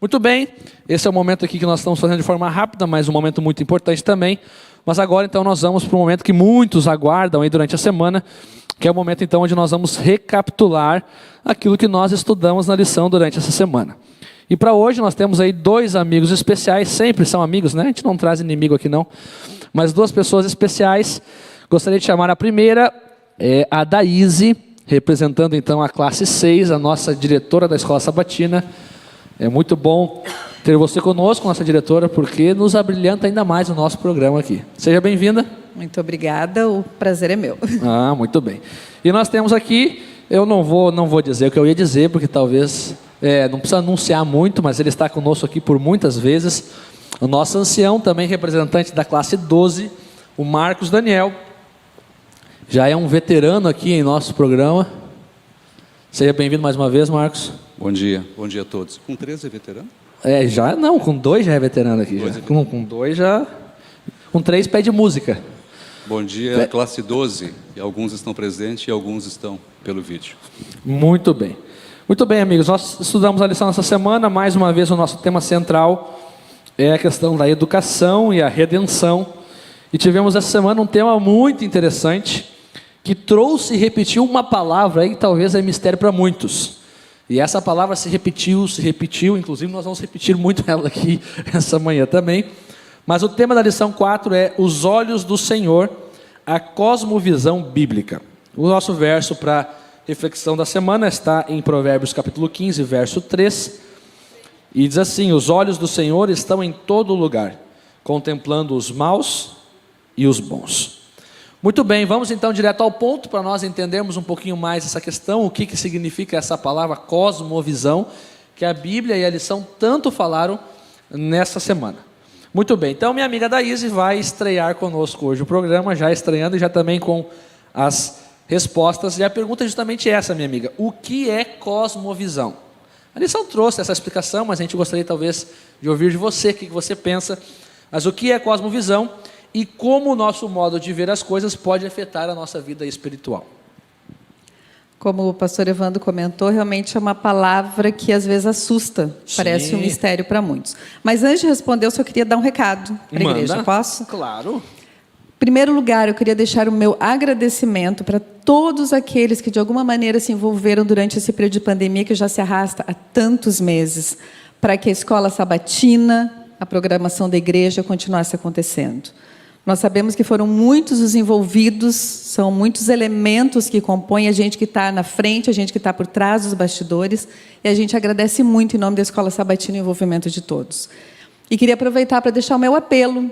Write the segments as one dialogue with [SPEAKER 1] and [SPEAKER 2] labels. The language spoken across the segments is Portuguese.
[SPEAKER 1] Muito bem, esse é o momento aqui que nós estamos fazendo de forma rápida, mas um momento muito importante também. Mas agora, então, nós vamos para um momento que muitos aguardam aí durante a semana, que é o momento, então, onde nós vamos recapitular aquilo que nós estudamos na lição durante essa semana. E para hoje nós temos aí dois amigos especiais, sempre são amigos, né? A gente não traz inimigo aqui não, mas duas pessoas especiais. Gostaria de chamar a primeira, a Daíse, representando então a classe 6, a nossa diretora da Escola Sabatina. É muito bom ter você conosco, nossa diretora, porque nos abrilhanta ainda mais o nosso programa aqui. Seja bem-vinda.
[SPEAKER 2] Muito obrigada, o prazer é meu.
[SPEAKER 1] Ah, muito bem. E nós temos aqui, eu não vou dizer o que eu ia dizer, porque talvez, não precisa anunciar muito, mas ele está conosco aqui por muitas vezes. O nosso ancião, também representante da classe 12, o Marcos Daniel. Já é um veterano aqui em nosso programa. Seja bem-vindo mais uma vez, Marcos.
[SPEAKER 3] Bom dia a todos. Com 13 é veterano?
[SPEAKER 1] Já não, com 2 já é veterano aqui. Com 2 já... Com 3 pede música.
[SPEAKER 3] Bom dia, classe 12. E alguns estão presentes e alguns estão pelo vídeo.
[SPEAKER 1] Muito bem. Muito bem, amigos. Nós estudamos a lição essa semana. Mais uma vez, o nosso tema central é a questão da educação e a redenção. E tivemos essa semana um tema muito interessante, que trouxe e repetiu uma palavra aí que talvez é mistério para muitos. E essa palavra se repetiu, inclusive nós vamos repetir muito ela aqui essa manhã também. Mas o tema da lição 4 é os olhos do Senhor, a cosmovisão bíblica. O nosso verso para reflexão da semana está em Provérbios capítulo 15, verso 3. E diz assim: os olhos do Senhor estão em todo lugar, contemplando os maus e os bons. Muito bem, vamos então direto ao ponto para nós entendermos um pouquinho mais essa questão, o que significa essa palavra cosmovisão, que a Bíblia e a lição tanto falaram nessa semana. Muito bem, então minha amiga Daíse vai estrear conosco hoje o programa, já estreando e já também com as respostas. E a pergunta é justamente essa, minha amiga: o que é cosmovisão? A lição trouxe essa explicação, mas a gente gostaria talvez de ouvir de você, o que você pensa. Mas o que é cosmovisão? E como o nosso modo de ver as coisas pode afetar a nossa vida espiritual.
[SPEAKER 2] Como o pastor Evandro comentou, realmente é uma palavra que às vezes assusta, parece um mistério para muitos. Mas antes de responder, eu só queria dar um recado para a igreja, posso?
[SPEAKER 1] Claro.
[SPEAKER 2] Em primeiro lugar, eu queria deixar o meu agradecimento para todos aqueles que de alguma maneira se envolveram durante esse período de pandemia que já se arrasta há tantos meses, para que a escola sabatina, a programação da igreja continuasse acontecendo. Nós sabemos que foram muitos os envolvidos, são muitos elementos que compõem a gente que está na frente, a gente que está por trás dos bastidores, e a gente agradece muito em nome da Escola Sabatina o envolvimento de todos. E queria aproveitar para deixar o meu apelo,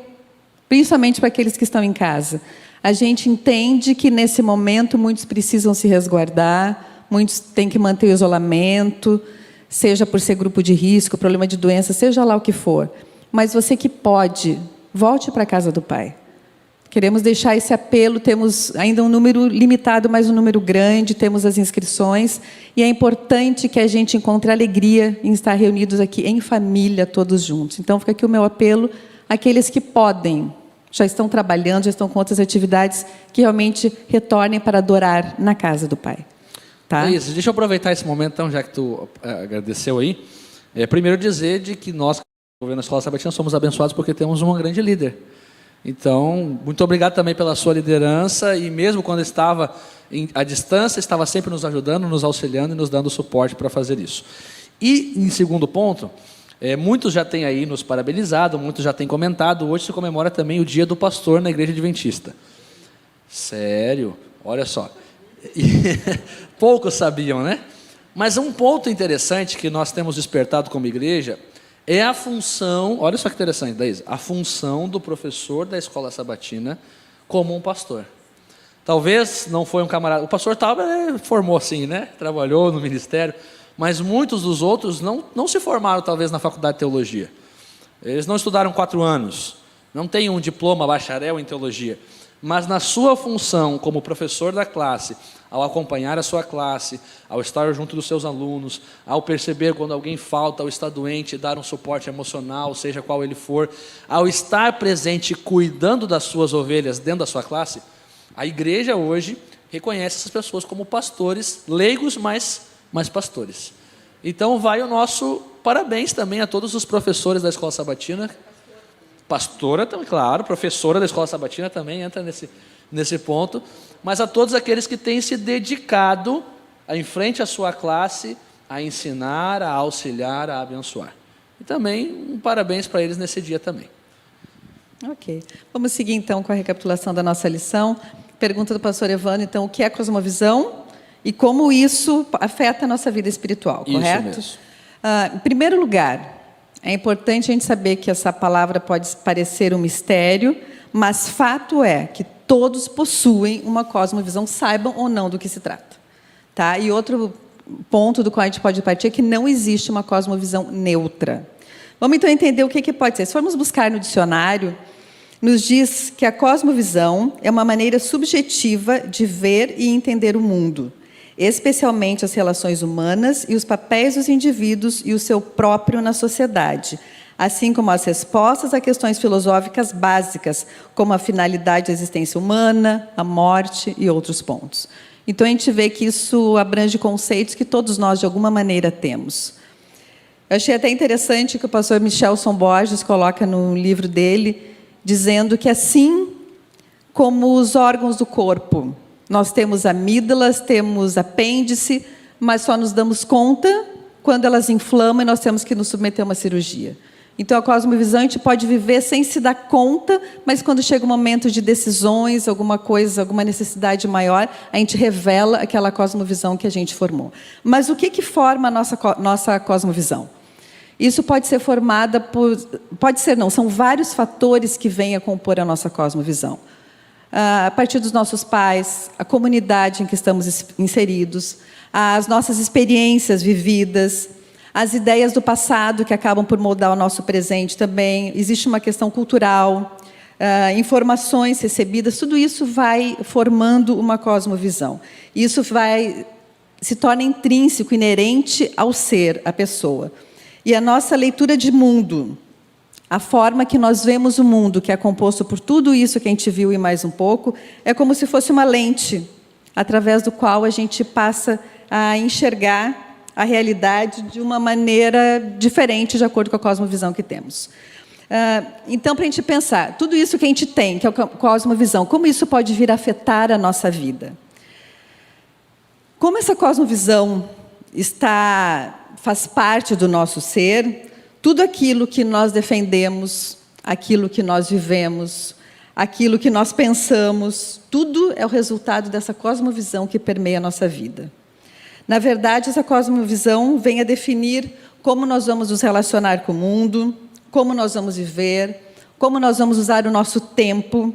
[SPEAKER 2] principalmente para aqueles que estão em casa. A gente entende que nesse momento muitos precisam se resguardar, muitos têm que manter o isolamento, seja por ser grupo de risco, problema de doença, seja lá o que for. Mas você que pode, volte para a casa do Pai. Queremos deixar esse apelo, temos ainda um número limitado, mas um número grande, temos as inscrições, e é importante que a gente encontre alegria em estar reunidos aqui em família, todos juntos. Então, fica aqui o meu apelo àqueles que podem, já estão trabalhando, já estão com outras atividades, que realmente retornem para adorar na casa do Pai. Tá?
[SPEAKER 1] Isso, deixa eu aproveitar esse momento, então, já que tu agradeceu aí. Primeiro dizer de que nós, governo da Escola Sabatina, somos abençoados porque temos uma grande líder. Então, muito obrigado também pela sua liderança, e mesmo quando estava à distância, estava sempre nos ajudando, nos auxiliando e nos dando suporte para fazer isso. E, em segundo ponto, muitos já têm aí nos parabenizado, muitos já têm comentado, hoje se comemora também o Dia do Pastor na Igreja Adventista. Sério? Olha só. Poucos sabiam, né? Mas um ponto interessante que nós temos despertado como igreja é a função, olha só que interessante, Daíse, a função do professor da Escola Sabatina como um pastor. Talvez não foi um camarada, o pastor Tauber formou assim, né? Trabalhou no ministério, mas muitos dos outros não se formaram talvez na faculdade de teologia. Eles não estudaram 4 anos, não têm um diploma bacharel em teologia, mas na sua função como professor da classe, ao acompanhar a sua classe, ao estar junto dos seus alunos, ao perceber quando alguém falta, ao estar doente, dar um suporte emocional, seja qual ele for, ao estar presente cuidando das suas ovelhas dentro da sua classe, a igreja hoje reconhece essas pessoas como pastores, leigos, mas pastores. Então vai o nosso parabéns também a todos os professores da Escola Sabatina. Pastora também, claro, professora da Escola Sabatina também entra nesse ponto. Mas a todos aqueles que têm se dedicado em frente à sua classe a ensinar, a auxiliar, a abençoar. E também um parabéns para eles nesse dia também.
[SPEAKER 2] Ok. Vamos seguir, então, com a recapitulação da nossa lição. Pergunta do pastor Evandro, então, o que é a cosmovisão e como isso afeta a nossa vida espiritual, correto?
[SPEAKER 1] Isso
[SPEAKER 2] mesmo. Em primeiro lugar, é importante a gente saber que essa palavra pode parecer um mistério, mas fato é que todos possuem uma cosmovisão, saibam ou não do que se trata. Tá? E outro ponto do qual a gente pode partir é que não existe uma cosmovisão neutra. Vamos, então, entender o que pode ser. Se formos buscar no dicionário, nos diz que a cosmovisão é uma maneira subjetiva de ver e entender o mundo, especialmente as relações humanas e os papéis dos indivíduos e o seu próprio na sociedade, assim como as respostas a questões filosóficas básicas, como a finalidade da existência humana, a morte e outros pontos. Então, a gente vê que isso abrange conceitos que todos nós, de alguma maneira, temos. Eu achei até interessante que o pastor Michelson Borges coloca no livro dele, dizendo que assim como os órgãos do corpo, nós temos amígdalas, temos apêndice, mas só nos damos conta quando elas inflamam e nós temos que nos submeter a uma cirurgia. Então, a cosmovisão a gente pode viver sem se dar conta, mas quando chega um momento de decisões, alguma coisa, alguma necessidade maior, a gente revela aquela cosmovisão que a gente formou. Mas o que forma a nossa cosmovisão? Isso pode ser formada por... Pode ser não, são vários fatores que vêm a compor a nossa cosmovisão. A partir dos nossos pais, a comunidade em que estamos inseridos, as nossas experiências vividas, as ideias do passado que acabam por moldar o nosso presente também. Existe uma questão cultural, informações recebidas, tudo isso vai formando uma cosmovisão. Isso se torna intrínseco, inerente ao ser, à pessoa. E a nossa leitura de mundo, a forma que nós vemos o mundo, que é composto por tudo isso que a gente viu e mais um pouco, é como se fosse uma lente, através do qual a gente passa a enxergar a realidade de uma maneira diferente, de acordo com a cosmovisão que temos. Então, para a gente pensar, tudo isso que a gente tem, que é a cosmovisão, como isso pode vir a afetar a nossa vida? Como essa cosmovisão faz parte do nosso ser, tudo aquilo que nós defendemos, aquilo que nós vivemos, aquilo que nós pensamos, tudo é o resultado dessa cosmovisão que permeia a nossa vida. Na verdade, essa cosmovisão vem a definir como nós vamos nos relacionar com o mundo, como nós vamos viver, como nós vamos usar o nosso tempo,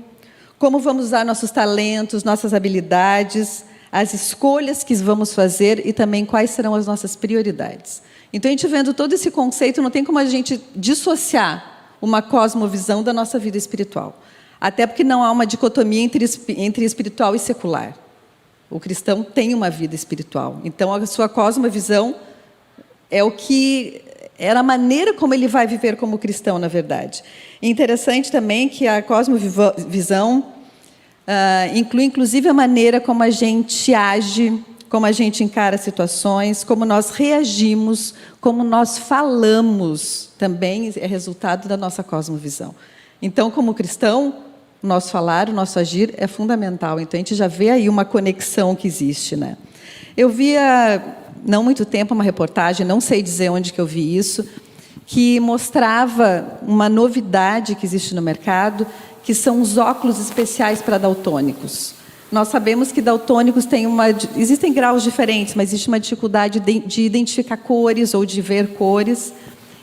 [SPEAKER 2] como vamos usar nossos talentos, nossas habilidades, as escolhas que vamos fazer e também quais serão as nossas prioridades. Então, a gente vendo todo esse conceito, não tem como a gente dissociar uma cosmovisão da nossa vida espiritual. Até porque não há uma dicotomia entre espiritual e secular. O cristão tem uma vida espiritual. Então, a sua cosmovisão é a maneira como ele vai viver como cristão, na verdade. É interessante também que a cosmovisão inclui, inclusive, a maneira como a gente age, como a gente encara situações, como nós reagimos, como nós falamos, também é resultado da nossa cosmovisão. Então, como cristão, o nosso falar, o nosso agir é fundamental. Então, a gente já vê aí uma conexão que existe, né? Eu vi há não muito tempo uma reportagem, não sei dizer onde que eu vi isso, que mostrava uma novidade que existe no mercado, que são os óculos especiais para daltônicos. Nós sabemos que daltônicos existem graus diferentes, mas existe uma dificuldade de identificar cores ou de ver cores.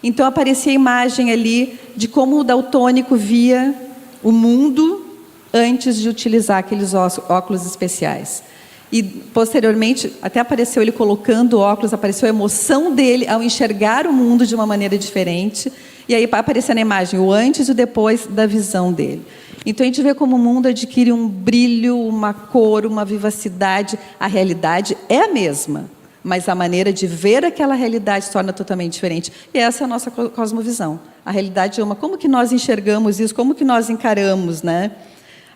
[SPEAKER 2] Então, aparecia a imagem ali de como o daltônico via o mundo antes de utilizar aqueles óculos especiais. E, posteriormente, até apareceu ele colocando óculos, apareceu a emoção dele ao enxergar o mundo de uma maneira diferente. E aí apareceu na imagem o antes e o depois da visão dele. Então, a gente vê como o mundo adquire um brilho, uma cor, uma vivacidade. A realidade é a mesma, mas a maneira de ver aquela realidade se torna totalmente diferente. E essa é a nossa cosmovisão. A realidade é uma. Como que nós enxergamos isso? Como que nós encaramos, né?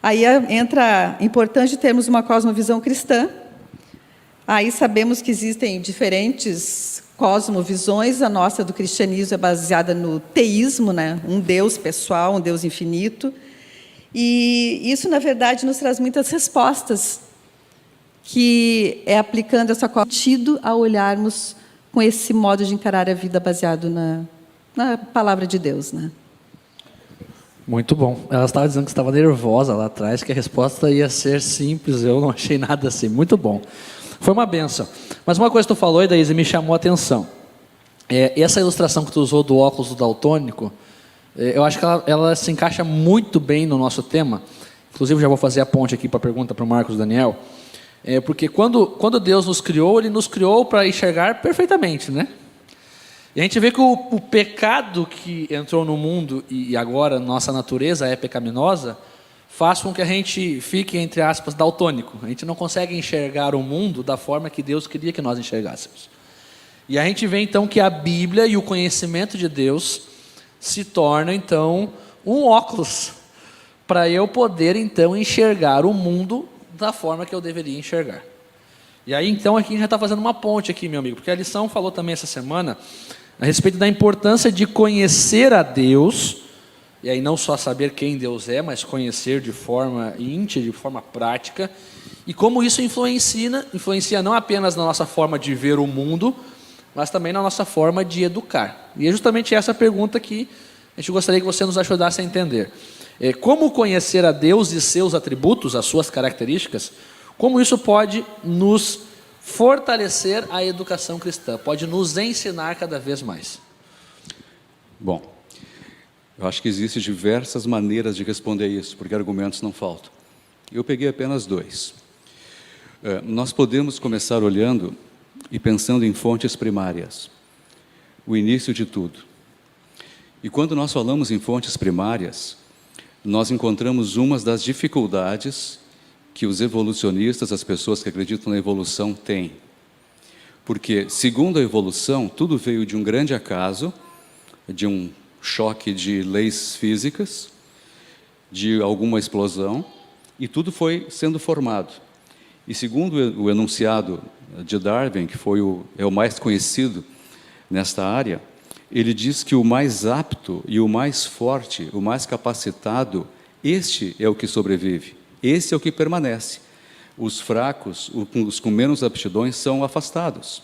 [SPEAKER 2] Aí entra a importância de termos uma cosmovisão cristã, Aí sabemos que existem diferentes cosmovisões. A nossa do cristianismo é baseada no teísmo, né? Um Deus pessoal, um Deus infinito. E isso, na verdade, nos traz muitas respostas, que é aplicando essa sentido a olharmos com esse modo de encarar a vida baseado na palavra de Deus, né?
[SPEAKER 1] Muito bom. Ela estava dizendo que estava nervosa lá atrás, que a resposta ia ser simples, eu não achei nada assim. Muito bom. Foi uma benção. Mas uma coisa que tu falou, e daí me chamou a atenção. Essa ilustração que tu usou do óculos do daltônico, eu acho que ela se encaixa muito bem no nosso tema. Inclusive, já vou fazer a ponte aqui para a pergunta para o Marcos Daniel. Porque quando Deus nos criou, Ele nos criou para enxergar perfeitamente, né? E a gente vê que o pecado que entrou no mundo e agora nossa natureza é pecaminosa, faz com que a gente fique, entre aspas, daltônico. A gente não consegue enxergar o mundo da forma que Deus queria que nós enxergássemos. E a gente vê então que a Bíblia e o conhecimento de Deus se torna então um óculos para eu poder então enxergar o mundo da forma que eu deveria enxergar. E aí então aqui a gente já está fazendo uma ponte aqui, meu amigo, porque a lição falou também essa semana a respeito da importância de conhecer a Deus, e aí não só saber quem Deus é, mas conhecer de forma íntima, de forma prática, e como isso influencia não apenas na nossa forma de ver o mundo, mas também na nossa forma de educar. E é justamente essa pergunta que a gente gostaria que você nos ajudasse a entender. Como conhecer a Deus e seus atributos, as suas características, como isso pode nos fortalecer a educação cristã, pode nos ensinar cada vez mais?
[SPEAKER 3] Bom, eu acho que existem diversas maneiras de responder isso, porque argumentos não faltam. Eu peguei apenas 2. Nós podemos começar olhando e pensando em fontes primárias, o início de tudo. E quando nós falamos em fontes primárias, nós encontramos uma das dificuldades que os evolucionistas, as pessoas que acreditam na evolução, têm. Porque, segundo a evolução, tudo veio de um grande acaso, de um choque de leis físicas, de alguma explosão, e tudo foi sendo formado. E segundo o enunciado de Darwin, que é o mais conhecido nesta área, ele diz que o mais apto e o mais forte, o mais capacitado, este é o que sobrevive. Esse é o que permanece. Os fracos, os com menos aptidões, são afastados.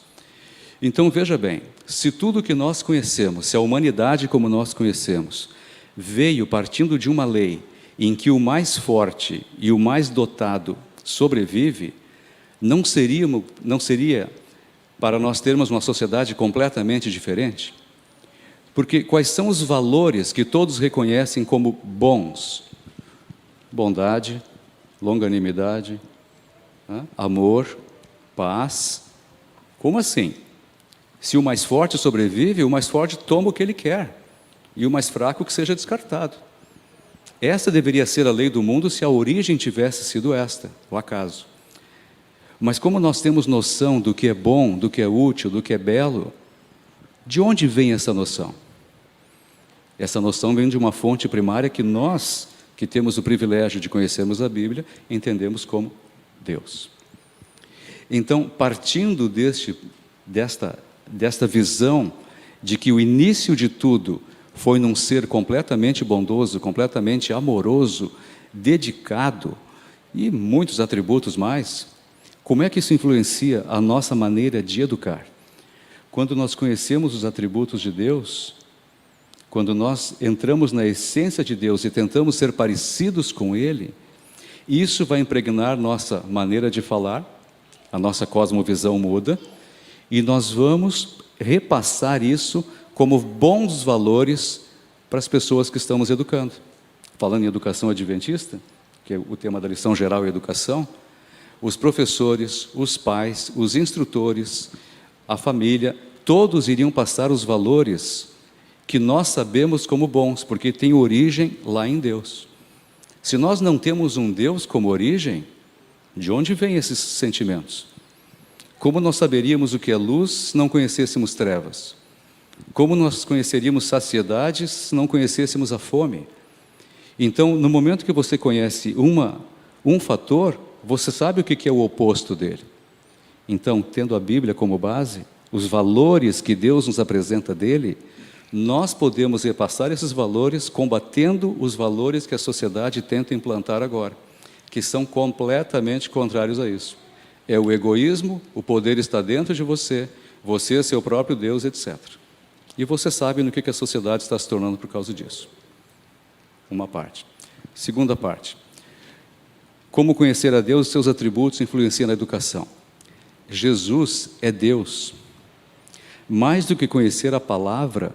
[SPEAKER 3] Então, veja bem, se tudo que nós conhecemos, se a humanidade como nós conhecemos, veio partindo de uma lei em que o mais forte e o mais dotado sobrevive, não seria para nós termos uma sociedade completamente diferente? Porque quais são os valores que todos reconhecem como bons? Bondade, longanimidade, amor, paz. Como assim? Se o mais forte sobrevive, o mais forte toma o que ele quer, e o mais fraco que seja descartado. Essa deveria ser a lei do mundo se a origem tivesse sido esta, o acaso. Mas como nós temos noção do que é bom, do que é útil, do que é belo, de onde vem essa noção? Essa noção vem de uma fonte primária que nós, que temos o privilégio de conhecermos a Bíblia, entendemos como Deus. Então, partindo desta visão de que o início de tudo foi num ser completamente bondoso, completamente amoroso, dedicado, e muitos atributos mais, como é que isso influencia a nossa maneira de educar? Quando nós conhecemos os atributos de Deus, quando nós entramos na essência de Deus e tentamos ser parecidos com Ele, isso vai impregnar nossa maneira de falar, a nossa cosmovisão muda, e nós vamos repassar isso como bons valores para as pessoas que estamos educando. Falando em educação adventista, que é o tema da lição geral, educação, os professores, os pais, os instrutores, a família, todos iriam passar os valores que nós sabemos como bons, porque tem origem lá em Deus. Se nós não temos um Deus como origem, de onde vêm esses sentimentos? Como nós saberíamos o que é luz se não conhecêssemos trevas? Como nós conheceríamos saciedade se não conhecêssemos a fome? Então, no momento que você conhece um fator, você sabe o que é o oposto dele. Então, tendo a Bíblia como base, os valores que Deus nos apresenta dele, nós podemos repassar esses valores combatendo os valores que a sociedade tenta implantar agora, que são completamente contrários a isso. É o egoísmo, o poder está dentro de você, você é seu próprio Deus, etc. E você sabe no que a sociedade está se tornando por causa disso. Uma parte. Segunda parte. Como conhecer a Deus e seus atributos influenciam na educação. Jesus é Deus. Mais do que conhecer a palavra,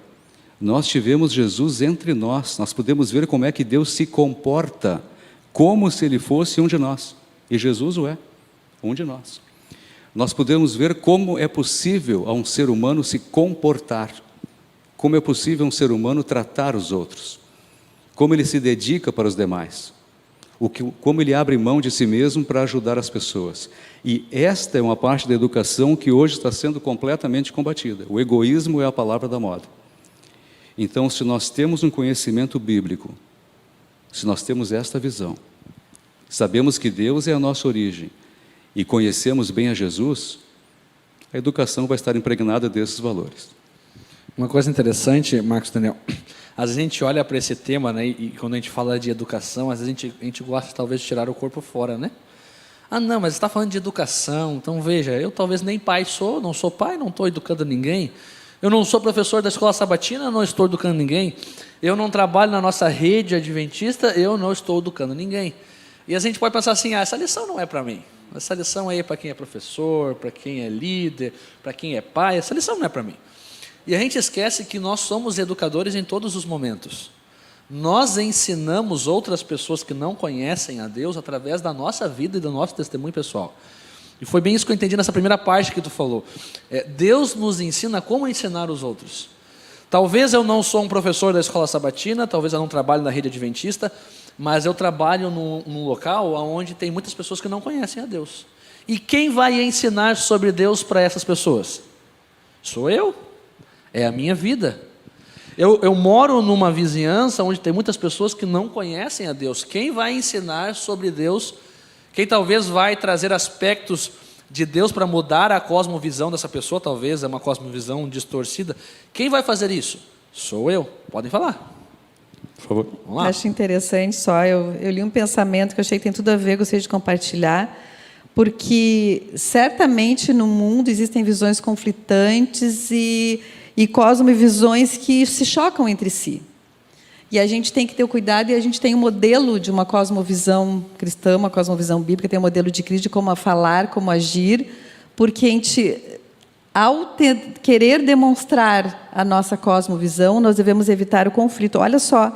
[SPEAKER 3] nós tivemos Jesus entre nós. Nós podemos ver como é que Deus se comporta, como se Ele fosse um de nós. E Jesus o é, um de nós. Nós podemos ver como é possível a um ser humano se comportar, como é possível a um ser humano tratar os outros, como ele se dedica para os demais, como ele abre mão de si mesmo para ajudar as pessoas. E esta é uma parte da educação que hoje está sendo completamente combatida. O egoísmo é a palavra da moda. Então, se nós temos um conhecimento bíblico, se nós temos esta visão, sabemos que Deus é a nossa origem e conhecemos bem a Jesus, a educação vai estar impregnada desses valores.
[SPEAKER 1] Uma coisa interessante, Marcos Daniel, às vezes a gente olha para esse tema, né, e quando a gente fala de educação, às vezes a gente gosta talvez de tirar o corpo fora, né? Ah, não, mas você está falando de educação, então veja, eu talvez nem pai sou, não sou pai, não estou educando ninguém, eu não sou professor da escola sabatina, não estou educando ninguém, eu não trabalho na nossa rede adventista, eu não estou educando ninguém. E a gente pode pensar assim, essa lição não é para mim, essa lição aí é para quem é professor, para quem é líder, para quem é pai, essa lição não é para mim. E a gente esquece que nós somos educadores em todos os momentos. Nós ensinamos outras pessoas que não conhecem a Deus através da nossa vida e do nosso testemunho pessoal. E foi bem isso que eu entendi nessa primeira parte que tu falou. Deus nos ensina como ensinar os outros. Talvez eu não sou um professor da escola sabatina, talvez eu não trabalhe na rede adventista, mas eu trabalho num local onde tem muitas pessoas que não conhecem a Deus. E quem vai ensinar sobre Deus para essas pessoas? Sou eu. É a minha vida. Eu moro numa vizinhança onde tem muitas pessoas que não conhecem a Deus. Quem vai ensinar sobre Deus? Quem talvez vai trazer aspectos de Deus para mudar a cosmovisão dessa pessoa? Talvez é uma cosmovisão distorcida. Quem vai fazer isso? Sou eu. Podem falar.
[SPEAKER 3] Por favor.
[SPEAKER 1] Vamos lá.
[SPEAKER 2] Acho interessante só, eu li um pensamento que eu achei que tem tudo a ver, gostaria de compartilhar, porque certamente no mundo existem visões conflitantes e cosmovisões que se chocam entre si. E a gente tem que ter o cuidado, e a gente tem um modelo de uma cosmovisão cristã, uma cosmovisão bíblica, tem um modelo de Cristo de como falar, como agir, porque a gente, ao querer demonstrar a nossa cosmovisão, nós devemos evitar o conflito. Olha só,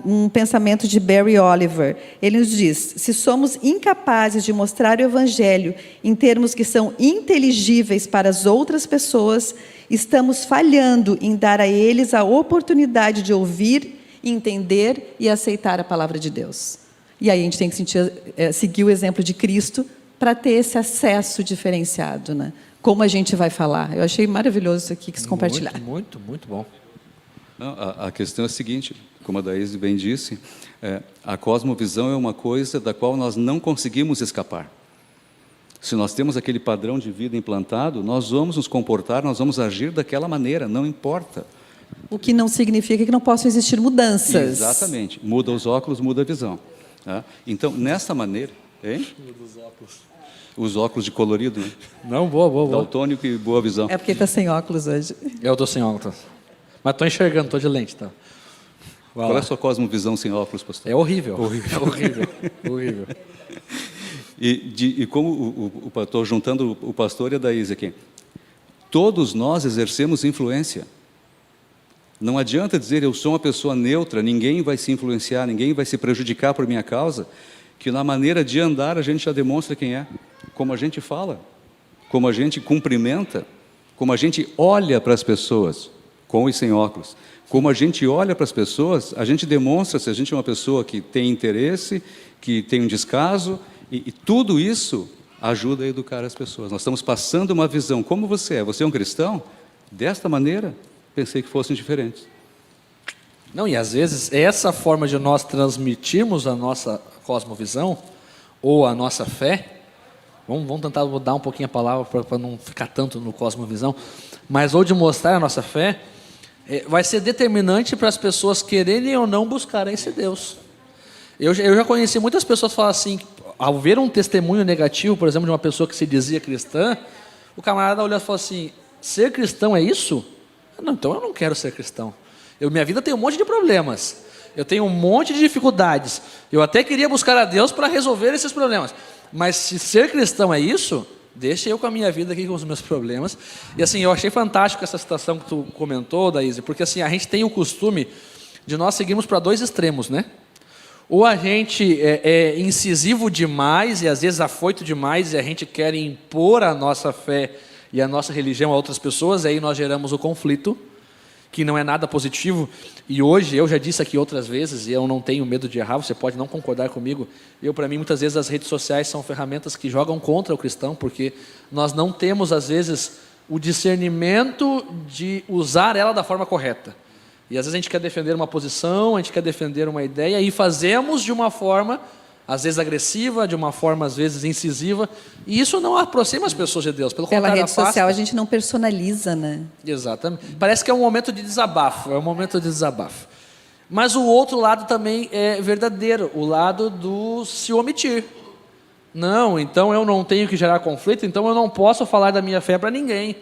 [SPEAKER 2] um pensamento de Barry Oliver. Ele nos diz: se somos incapazes de mostrar o Evangelho em termos que são inteligíveis para as outras pessoas, estamos falhando em dar a eles a oportunidade de ouvir, entender e aceitar a palavra de Deus. E aí a gente tem que seguir o exemplo de Cristo para ter esse acesso diferenciado, né? Como a gente vai falar. Eu achei maravilhoso isso aqui, quis compartilhar.
[SPEAKER 1] Muito, muito bom.
[SPEAKER 3] Não, a questão é a seguinte, como a Daíse bem disse, a cosmovisão é uma coisa da qual nós não conseguimos escapar. Se nós temos aquele padrão de vida implantado, nós vamos nos comportar, nós vamos agir daquela maneira, não importa.
[SPEAKER 2] O que não significa que não possam existir mudanças.
[SPEAKER 3] Exatamente. Muda os óculos, muda a visão. Tá? Então, nessa maneira... Hein?
[SPEAKER 1] Muda os óculos.
[SPEAKER 3] Os óculos de colorido, né?
[SPEAKER 1] Não, boa.
[SPEAKER 3] Daltônico e boa visão.
[SPEAKER 2] É porque ele está sem óculos hoje.
[SPEAKER 1] Eu estou sem óculos. Mas estou enxergando, estou de lente. Tá?
[SPEAKER 3] Qual é a sua cosmovisão sem óculos, pastor?
[SPEAKER 1] É horrível. Horrível.
[SPEAKER 3] E como estou juntando o pastor e a Daíse aqui, todos nós exercemos influência. Não adianta dizer eu sou uma pessoa neutra, ninguém vai se influenciar, ninguém vai se prejudicar por minha causa, que na maneira de andar a gente já demonstra quem é, como a gente fala, como a gente cumprimenta, como a gente olha para as pessoas, com e sem óculos. Como a gente olha para as pessoas, a gente demonstra se a gente é uma pessoa que tem interesse, que tem um descaso, e tudo isso ajuda a educar as pessoas. Nós estamos passando uma visão. Como você é? Você é um cristão? Desta maneira, pensei que fossem diferentes.
[SPEAKER 1] Não, e às vezes essa forma de nós transmitirmos a nossa cosmovisão ou a nossa fé Vamos tentar mudar um pouquinho a palavra para não ficar tanto no cosmovisão, mas ou de mostrar a nossa fé, vai ser determinante para as pessoas quererem ou não buscarem esse Deus. Eu já conheci muitas pessoas que falam assim, ao ver um testemunho negativo, por exemplo, de uma pessoa que se dizia cristã, o camarada olhou e falou assim, ser cristão é isso? Não, então eu não quero ser cristão. Minha vida tem um monte de problemas, eu tenho um monte de dificuldades, eu até queria buscar a Deus para resolver esses problemas, mas se ser cristão é isso, deixa eu com a minha vida aqui com os meus problemas. E assim, eu achei fantástico essa situação que tu comentou, Daíse, porque assim, a gente tem o costume de nós seguirmos para dois extremos, né? Ou a gente é incisivo demais e às vezes afoito demais e a gente quer impor a nossa fé e a nossa religião a outras pessoas, e aí nós geramos o conflito, que não é nada positivo. E hoje, eu já disse aqui outras vezes, e eu não tenho medo de errar, você pode não concordar comigo, para mim, muitas vezes as redes sociais são ferramentas que jogam contra o cristão, porque nós não temos, às vezes, o discernimento de usar ela da forma correta. E às vezes a gente quer defender uma posição, a gente quer defender uma ideia, e fazemos de uma forma, às vezes agressiva, de uma forma, às vezes incisiva, e isso não aproxima as pessoas de Deus. Pelo
[SPEAKER 2] Pela
[SPEAKER 1] contrário,
[SPEAKER 2] rede social a gente não personaliza, né?
[SPEAKER 1] Exatamente. Parece que é um momento de desabafo, Mas o outro lado também é verdadeiro, o lado do se omitir. Não, então eu não tenho que gerar conflito, então eu não posso falar da minha fé para ninguém.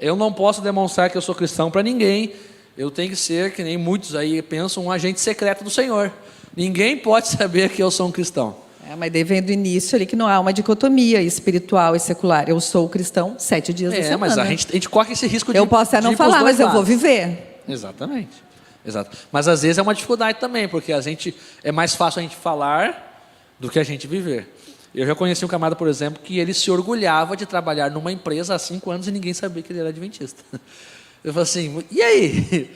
[SPEAKER 1] Eu não posso demonstrar que eu sou cristão para ninguém. Eu tenho que ser, que nem muitos aí pensam, um agente secreto do Senhor. Ninguém pode saber que eu sou um cristão.
[SPEAKER 2] Mas daí vem do início ali que não há uma dicotomia espiritual e secular. Eu sou cristão 7 dias da semana.
[SPEAKER 1] Mas a gente corre esse risco de...
[SPEAKER 2] Eu posso até não falar, mas eu vou viver.
[SPEAKER 1] Exatamente. Exato. Mas às vezes é uma dificuldade também, porque é mais fácil a gente falar do que a gente viver. Eu já conheci um camarada, por exemplo, que ele se orgulhava de trabalhar numa empresa há 5 anos e ninguém sabia que ele era adventista. Eu falei assim, e aí?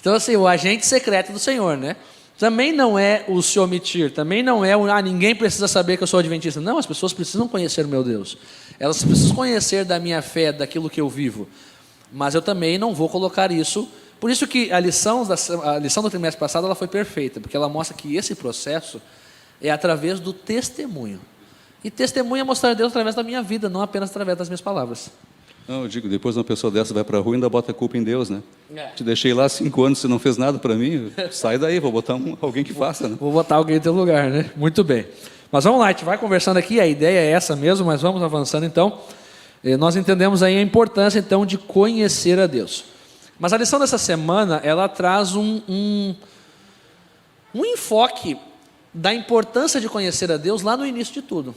[SPEAKER 1] Então assim, o agente secreto do Senhor, né? Também não é o se omitir, também não é ninguém precisa saber que eu sou adventista. Não, as pessoas precisam conhecer o meu Deus. Elas precisam conhecer da minha fé, daquilo que eu vivo. Mas eu também não vou colocar isso. Por isso que a lição do trimestre passado ela foi perfeita, porque ela mostra que esse processo é através do testemunho. E testemunho é mostrar a Deus através da minha vida, não apenas através das minhas palavras.
[SPEAKER 3] Não, eu digo, depois uma pessoa dessa vai para a rua e ainda bota a culpa em Deus, né? Te deixei lá 5 anos, você não fez nada para mim, sai daí, vou botar alguém que faça, né?
[SPEAKER 1] Vou botar alguém no teu lugar, né? Muito bem. Mas vamos lá, a gente vai conversando aqui, a ideia é essa mesmo, mas vamos avançando então. Nós entendemos aí a importância então de conhecer a Deus. Mas a lição dessa semana, ela traz um enfoque da importância de conhecer a Deus lá no início de tudo.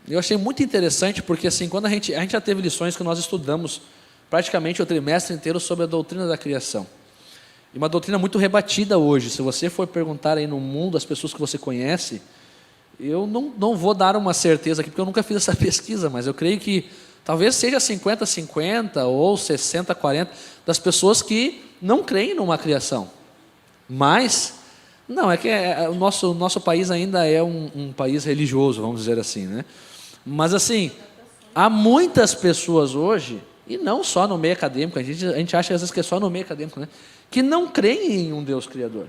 [SPEAKER 1] Eu achei muito interessante, porque assim, quando a gente já teve lições que nós estudamos praticamente o trimestre inteiro sobre a doutrina da criação. E uma doutrina muito rebatida hoje. Se você for perguntar aí no mundo as pessoas que você conhece, eu não vou dar uma certeza aqui, porque eu nunca fiz essa pesquisa, mas eu creio que talvez seja 50-50 ou 60-40 das pessoas que não creem numa criação. Mas, não, é que o nosso país ainda é um país religioso, vamos dizer assim, né? Mas assim, há muitas pessoas hoje, e não só no meio acadêmico, a gente acha às vezes que é só no meio acadêmico, né? Que não creem em um Deus Criador.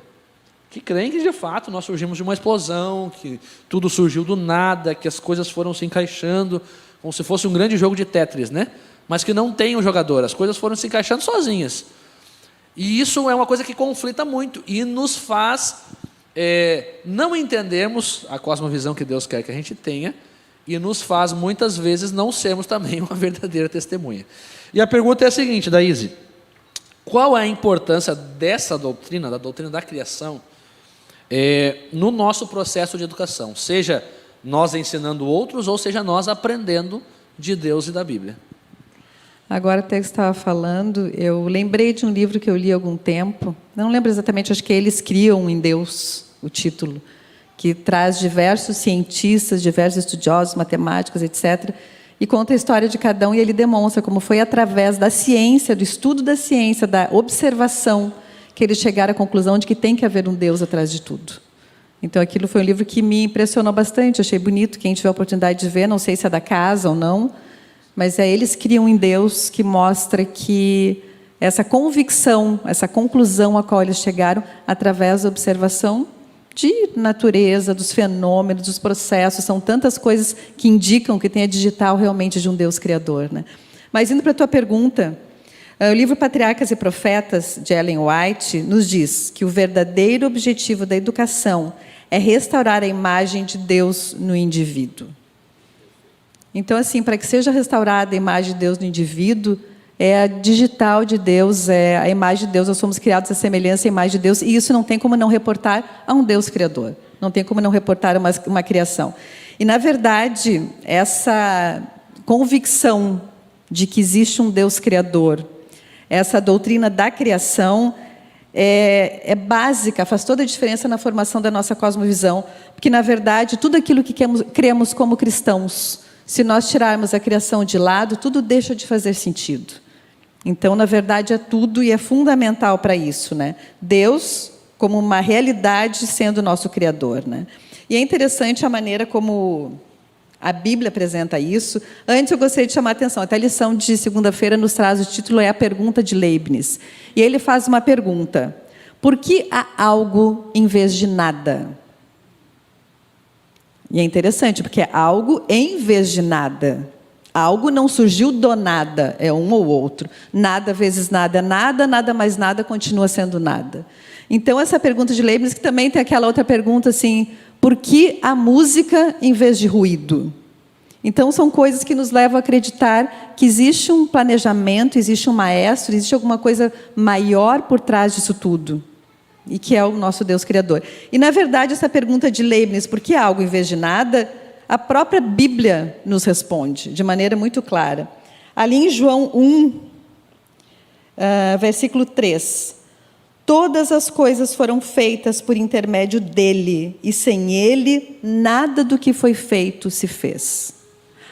[SPEAKER 1] Que creem que de fato nós surgimos de uma explosão, que tudo surgiu do nada, que as coisas foram se encaixando, como se fosse um grande jogo de Tetris, né? Mas que não tem um jogador, as coisas foram se encaixando sozinhas. E isso é uma coisa que conflita muito e nos faz não entendermos a cosmovisão que Deus quer que a gente tenha e nos faz muitas vezes não sermos também uma verdadeira testemunha. E a pergunta é a seguinte, Daíse: qual é a importância dessa doutrina, da doutrina da criação, no nosso processo de educação? Seja nós ensinando outros ou seja nós aprendendo de Deus e da Bíblia.
[SPEAKER 2] Agora até que você estava falando, eu lembrei de um livro que eu li há algum tempo, não lembro exatamente, acho que Eles Criam em Deus, o título, que traz diversos cientistas, diversos estudiosos, matemáticos, etc., e conta a história de cada um, e ele demonstra como foi através da ciência, do estudo da ciência, da observação, que eles chegaram à conclusão de que tem que haver um Deus atrás de tudo. Então, aquilo foi um livro que me impressionou bastante, achei bonito, quem tiver a oportunidade de ver, não sei se é da casa ou não, mas Eles Criam em Deus, que mostra que essa convicção, essa conclusão a qual eles chegaram, através da observação, de natureza, dos fenômenos, dos processos, são tantas coisas que indicam que tem a digital realmente de um Deus criador, né? Mas indo para a tua pergunta, o livro Patriarcas e Profetas, de Ellen White, nos diz que o verdadeiro objetivo da educação é restaurar a imagem de Deus no indivíduo. Então, assim, para que seja restaurada a imagem de Deus no indivíduo, é a digital de Deus, é a imagem de Deus, nós somos criados à semelhança e imagem de Deus, e isso não tem como não reportar a um Deus criador, não tem como não reportar uma criação. E, na verdade, essa convicção de que existe um Deus criador, essa doutrina da criação é básica, faz toda a diferença na formação da nossa cosmovisão, porque, na verdade, tudo aquilo que cremos como cristãos, se nós tirarmos a criação de lado, tudo deixa de fazer sentido. Então, na verdade, é tudo e é fundamental para isso, né? Deus como uma realidade sendo o nosso Criador, né? E é interessante a maneira como a Bíblia apresenta isso. Antes, eu gostaria de chamar a atenção. Até a lição de segunda-feira nos traz o título, é a pergunta de Leibniz. E ele faz uma pergunta: por que há algo em vez de nada? E é interessante, porque é algo em vez de nada. Algo não surgiu do nada, é um ou outro. Nada vezes nada é nada, nada mais nada continua sendo nada. Então, essa pergunta de Leibniz, que também tem aquela outra pergunta assim, por que a música em vez de ruído? Então, são coisas que nos levam a acreditar que existe um planejamento, existe um maestro, existe alguma coisa maior por trás disso tudo. E que é o nosso Deus Criador. E, na verdade, essa pergunta de Leibniz, por que algo em vez de nada, a própria Bíblia nos responde, de maneira muito clara. Ali em João 1, versículo 3. Todas as coisas foram feitas por intermédio dele, e sem ele, nada do que foi feito se fez.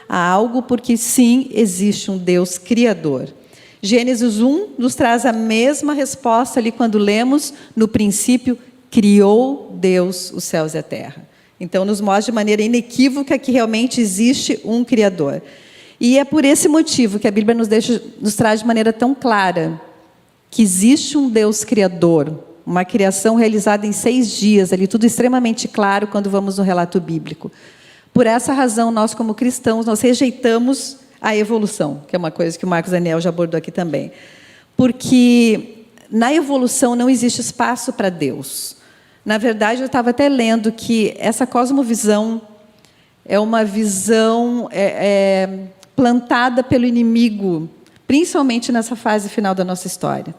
[SPEAKER 2] Há algo porque, sim, existe um Deus Criador. Gênesis 1 nos traz a mesma resposta ali quando lemos, no princípio, criou Deus os céus e a terra. Então, nos mostra de maneira inequívoca que realmente existe um Criador. E é por esse motivo que a Bíblia nos traz de maneira tão clara que existe um Deus Criador, uma criação realizada em 6 dias, ali tudo extremamente claro quando vamos no relato bíblico. Por essa razão, nós como cristãos, nós rejeitamos a evolução, que é uma coisa que o Marcos Daniel já abordou aqui também. Porque na evolução não existe espaço para Deus. Na verdade, eu estava até lendo que essa cosmovisão é uma visão plantada pelo inimigo, principalmente nessa fase final da nossa história.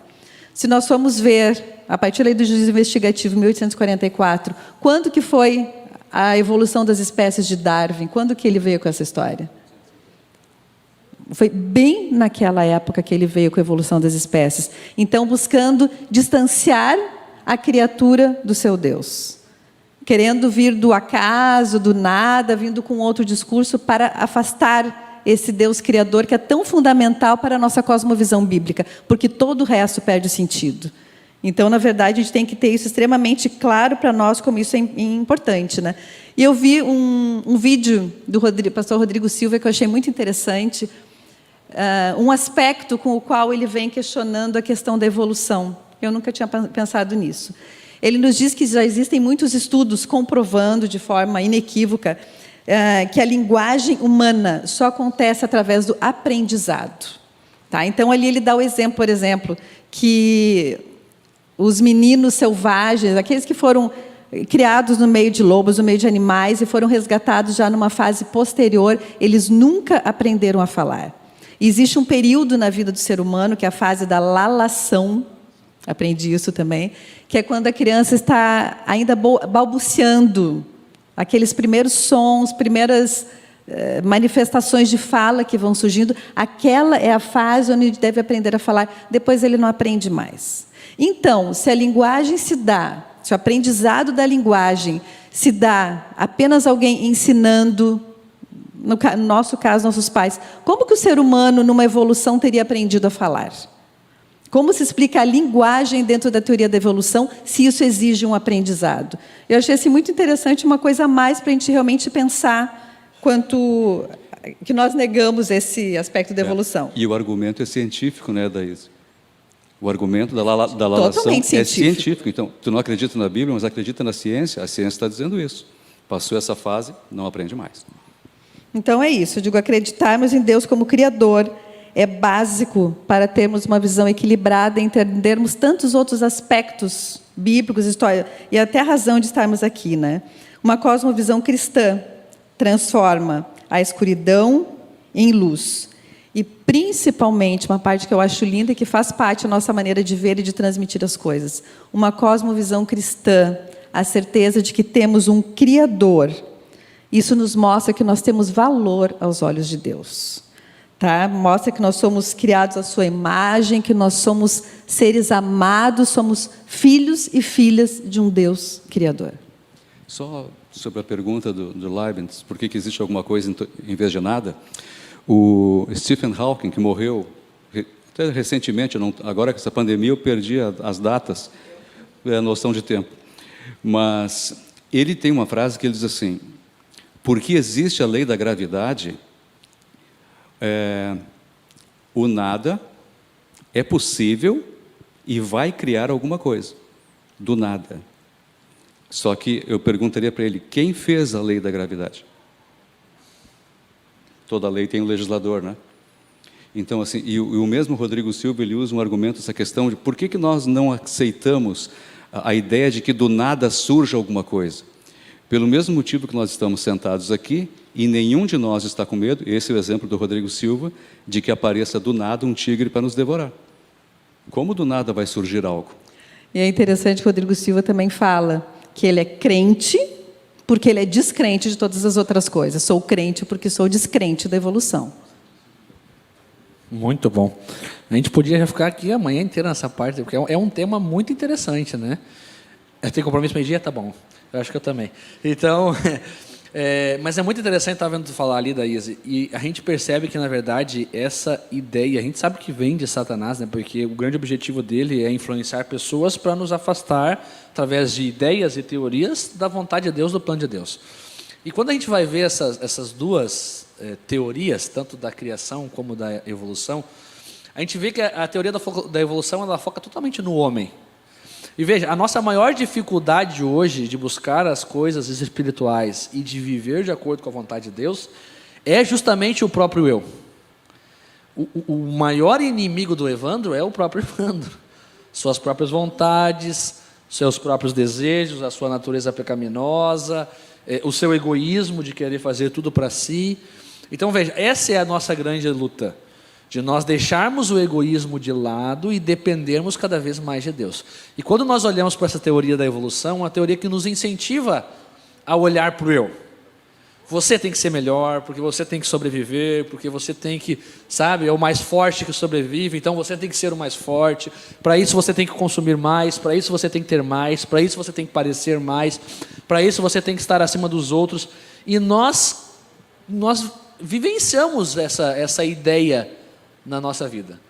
[SPEAKER 2] Se nós formos ver, a partir da lei do juízo investigativo, 1844, quando que foi a evolução das espécies de Darwin? Quando que ele veio com essa história? Foi bem naquela época que ele veio com a evolução das espécies. Então, buscando distanciar a criatura do seu Deus, querendo vir do acaso, do nada, vindo com outro discurso para afastar esse Deus criador que é tão fundamental para a nossa cosmovisão bíblica, porque todo o resto perde sentido. Então, na verdade, a gente tem que ter isso extremamente claro para nós, como isso é importante, né? E eu vi um vídeo do pastor Rodrigo Silva que eu achei muito interessante, um aspecto com o qual ele vem questionando a questão da evolução. Eu nunca tinha pensado nisso. Ele nos diz que já existem muitos estudos comprovando de forma inequívoca que a linguagem humana só acontece através do aprendizado. Tá? Então, ali ele dá o exemplo, por exemplo, que os meninos selvagens, aqueles que foram criados no meio de lobos, no meio de animais, e foram resgatados já numa fase posterior, eles nunca aprenderam a falar. Existe um período na vida do ser humano, que é a fase da lalação, aprendi isso também, que é quando a criança está ainda balbuciando, aqueles primeiros sons, primeiras manifestações de fala que vão surgindo, aquela é a fase onde ele deve aprender a falar, depois ele não aprende mais. Então, se a linguagem se dá, se o aprendizado da linguagem se dá apenas alguém ensinando, no nosso caso, nossos pais, como que o ser humano, numa evolução, teria aprendido a falar? Como se explica a linguagem dentro da teoria da evolução, se isso exige um aprendizado? Eu achei assim, muito interessante, uma coisa a mais para a gente realmente pensar quanto que nós negamos esse aspecto da evolução.
[SPEAKER 3] E o argumento é científico, né, Daís? O argumento da lalação
[SPEAKER 2] Totalmente
[SPEAKER 3] é
[SPEAKER 2] científico.
[SPEAKER 3] científico. Então, tu não acredita na Bíblia, mas acredita na ciência. A ciência está dizendo isso. Passou essa fase, não aprende mais.
[SPEAKER 2] Então é isso, eu digo, acreditarmos em Deus como Criador é básico para termos uma visão equilibrada e entendermos tantos outros aspectos bíblicos, história, e até a razão de estarmos aqui, né? Uma cosmovisão cristã transforma a escuridão em luz. E, principalmente, uma parte que eu acho linda e que faz parte da nossa maneira de ver e de transmitir as coisas. Uma cosmovisão cristã, a certeza de que temos um Criador. Isso nos mostra que nós temos valor aos olhos de Deus. Tá? Mostra que nós somos criados à sua imagem, que nós somos seres amados, somos filhos e filhas de um Deus Criador.
[SPEAKER 3] Só sobre a pergunta do Leibniz, por que existe alguma coisa em vez de nada? O Stephen Hawking, que morreu até recentemente, agora com essa pandemia eu perdi as datas, a noção de tempo. Mas ele tem uma frase que ele diz assim: porque existe a lei da gravidade, o nada é possível e vai criar alguma coisa, do nada. Só que eu perguntaria para ele, quem fez a lei da gravidade? Toda lei tem um legislador, né? Então, assim, e o mesmo Rodrigo Silva, ele usa um argumento, essa questão de por que nós não aceitamos a ideia de que do nada surja alguma coisa. Pelo mesmo motivo que nós estamos sentados aqui, e nenhum de nós está com medo, esse é o exemplo do Rodrigo Silva, de que apareça do nada um tigre para nos devorar. Como do nada vai surgir algo?
[SPEAKER 2] E é interessante que o Rodrigo Silva também fala que ele é crente porque ele é descrente de todas as outras coisas. Sou crente porque sou descrente da evolução.
[SPEAKER 1] Muito bom. A gente podia já ficar aqui a manhã inteira nessa parte, porque é um tema muito interessante, né? Tem compromisso meio-dia? Tá bom. Eu acho que eu também. Então, mas é muito interessante estar vendo tu falar ali da Izzy. E a gente percebe que, na verdade, essa ideia, a gente sabe que vem de Satanás, né? Porque o grande objetivo dele é influenciar pessoas para nos afastar, através de ideias e teorias, da vontade de Deus, do plano de Deus. E quando a gente vai ver essas duas teorias, tanto da criação como da evolução, a gente vê que a teoria da evolução ela foca totalmente no homem. E veja, a nossa maior dificuldade hoje de buscar as coisas espirituais e de de acordo com a vontade de Deus é justamente o próprio eu. O maior inimigo do Evandro é o próprio Evandro. Suas próprias vontades, seus próprios desejos, a sua natureza pecaminosa, o seu egoísmo de querer fazer tudo para si. Então veja, essa é a nossa grande luta, de nós deixarmos o egoísmo de lado e dependermos cada vez mais de Deus. E quando nós olhamos para essa teoria da evolução, uma teoria que nos incentiva a olhar para o eu. Você tem que ser melhor, porque você tem que sobreviver, porque você tem que, sabe, é o mais forte que sobrevive, então você tem que ser o mais forte, para isso você tem que consumir mais, para isso você tem que ter mais, para isso você tem que parecer mais, para isso você tem que estar acima dos outros. E nós vivenciamos essa ideia na nossa vida.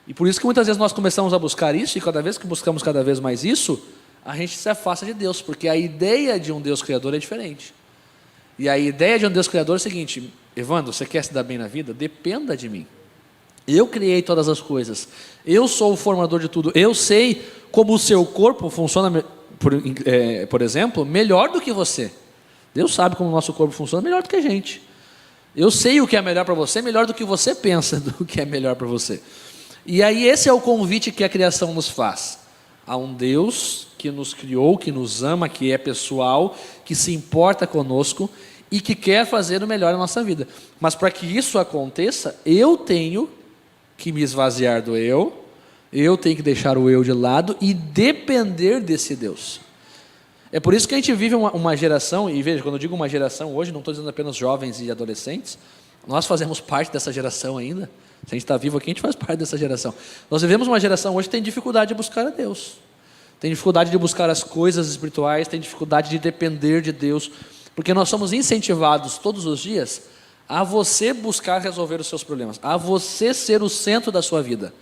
[SPEAKER 1] E por isso que muitas vezes nós começamos a buscar isso, e cada vez que buscamos cada vez mais isso, a gente se afasta de Deus, porque a ideia de um Deus Criador é diferente. E a ideia de um Deus Criador é o seguinte: Evandro, você quer se dar bem na vida? Dependa de mim. Eu criei todas as coisas, eu sou o formador de tudo, eu sei como o seu corpo funciona, por exemplo, melhor do que você. Deus sabe como o nosso corpo funciona melhor do que a gente. Eu sei o que é melhor para você, melhor do que você pensa do que é melhor para você. E aí esse é o convite que a criação nos faz. A um Deus que nos criou, que nos ama, que é pessoal, que se importa conosco e que quer fazer o melhor na nossa vida. Mas para que isso aconteça, eu tenho que me esvaziar do eu tenho que deixar o eu de lado e depender desse Deus. É por isso que a gente vive uma geração, e veja, quando eu digo uma geração hoje, não estou dizendo apenas jovens e adolescentes, nós fazemos parte dessa geração ainda. Se a gente está vivo aqui, a gente faz parte dessa geração. Nós vivemos uma geração hoje que tem dificuldade de buscar a Deus, tem dificuldade de buscar as coisas espirituais, tem dificuldade de depender de Deus, porque nós somos incentivados todos os dias a você buscar resolver os seus problemas, a você ser o centro da sua vida.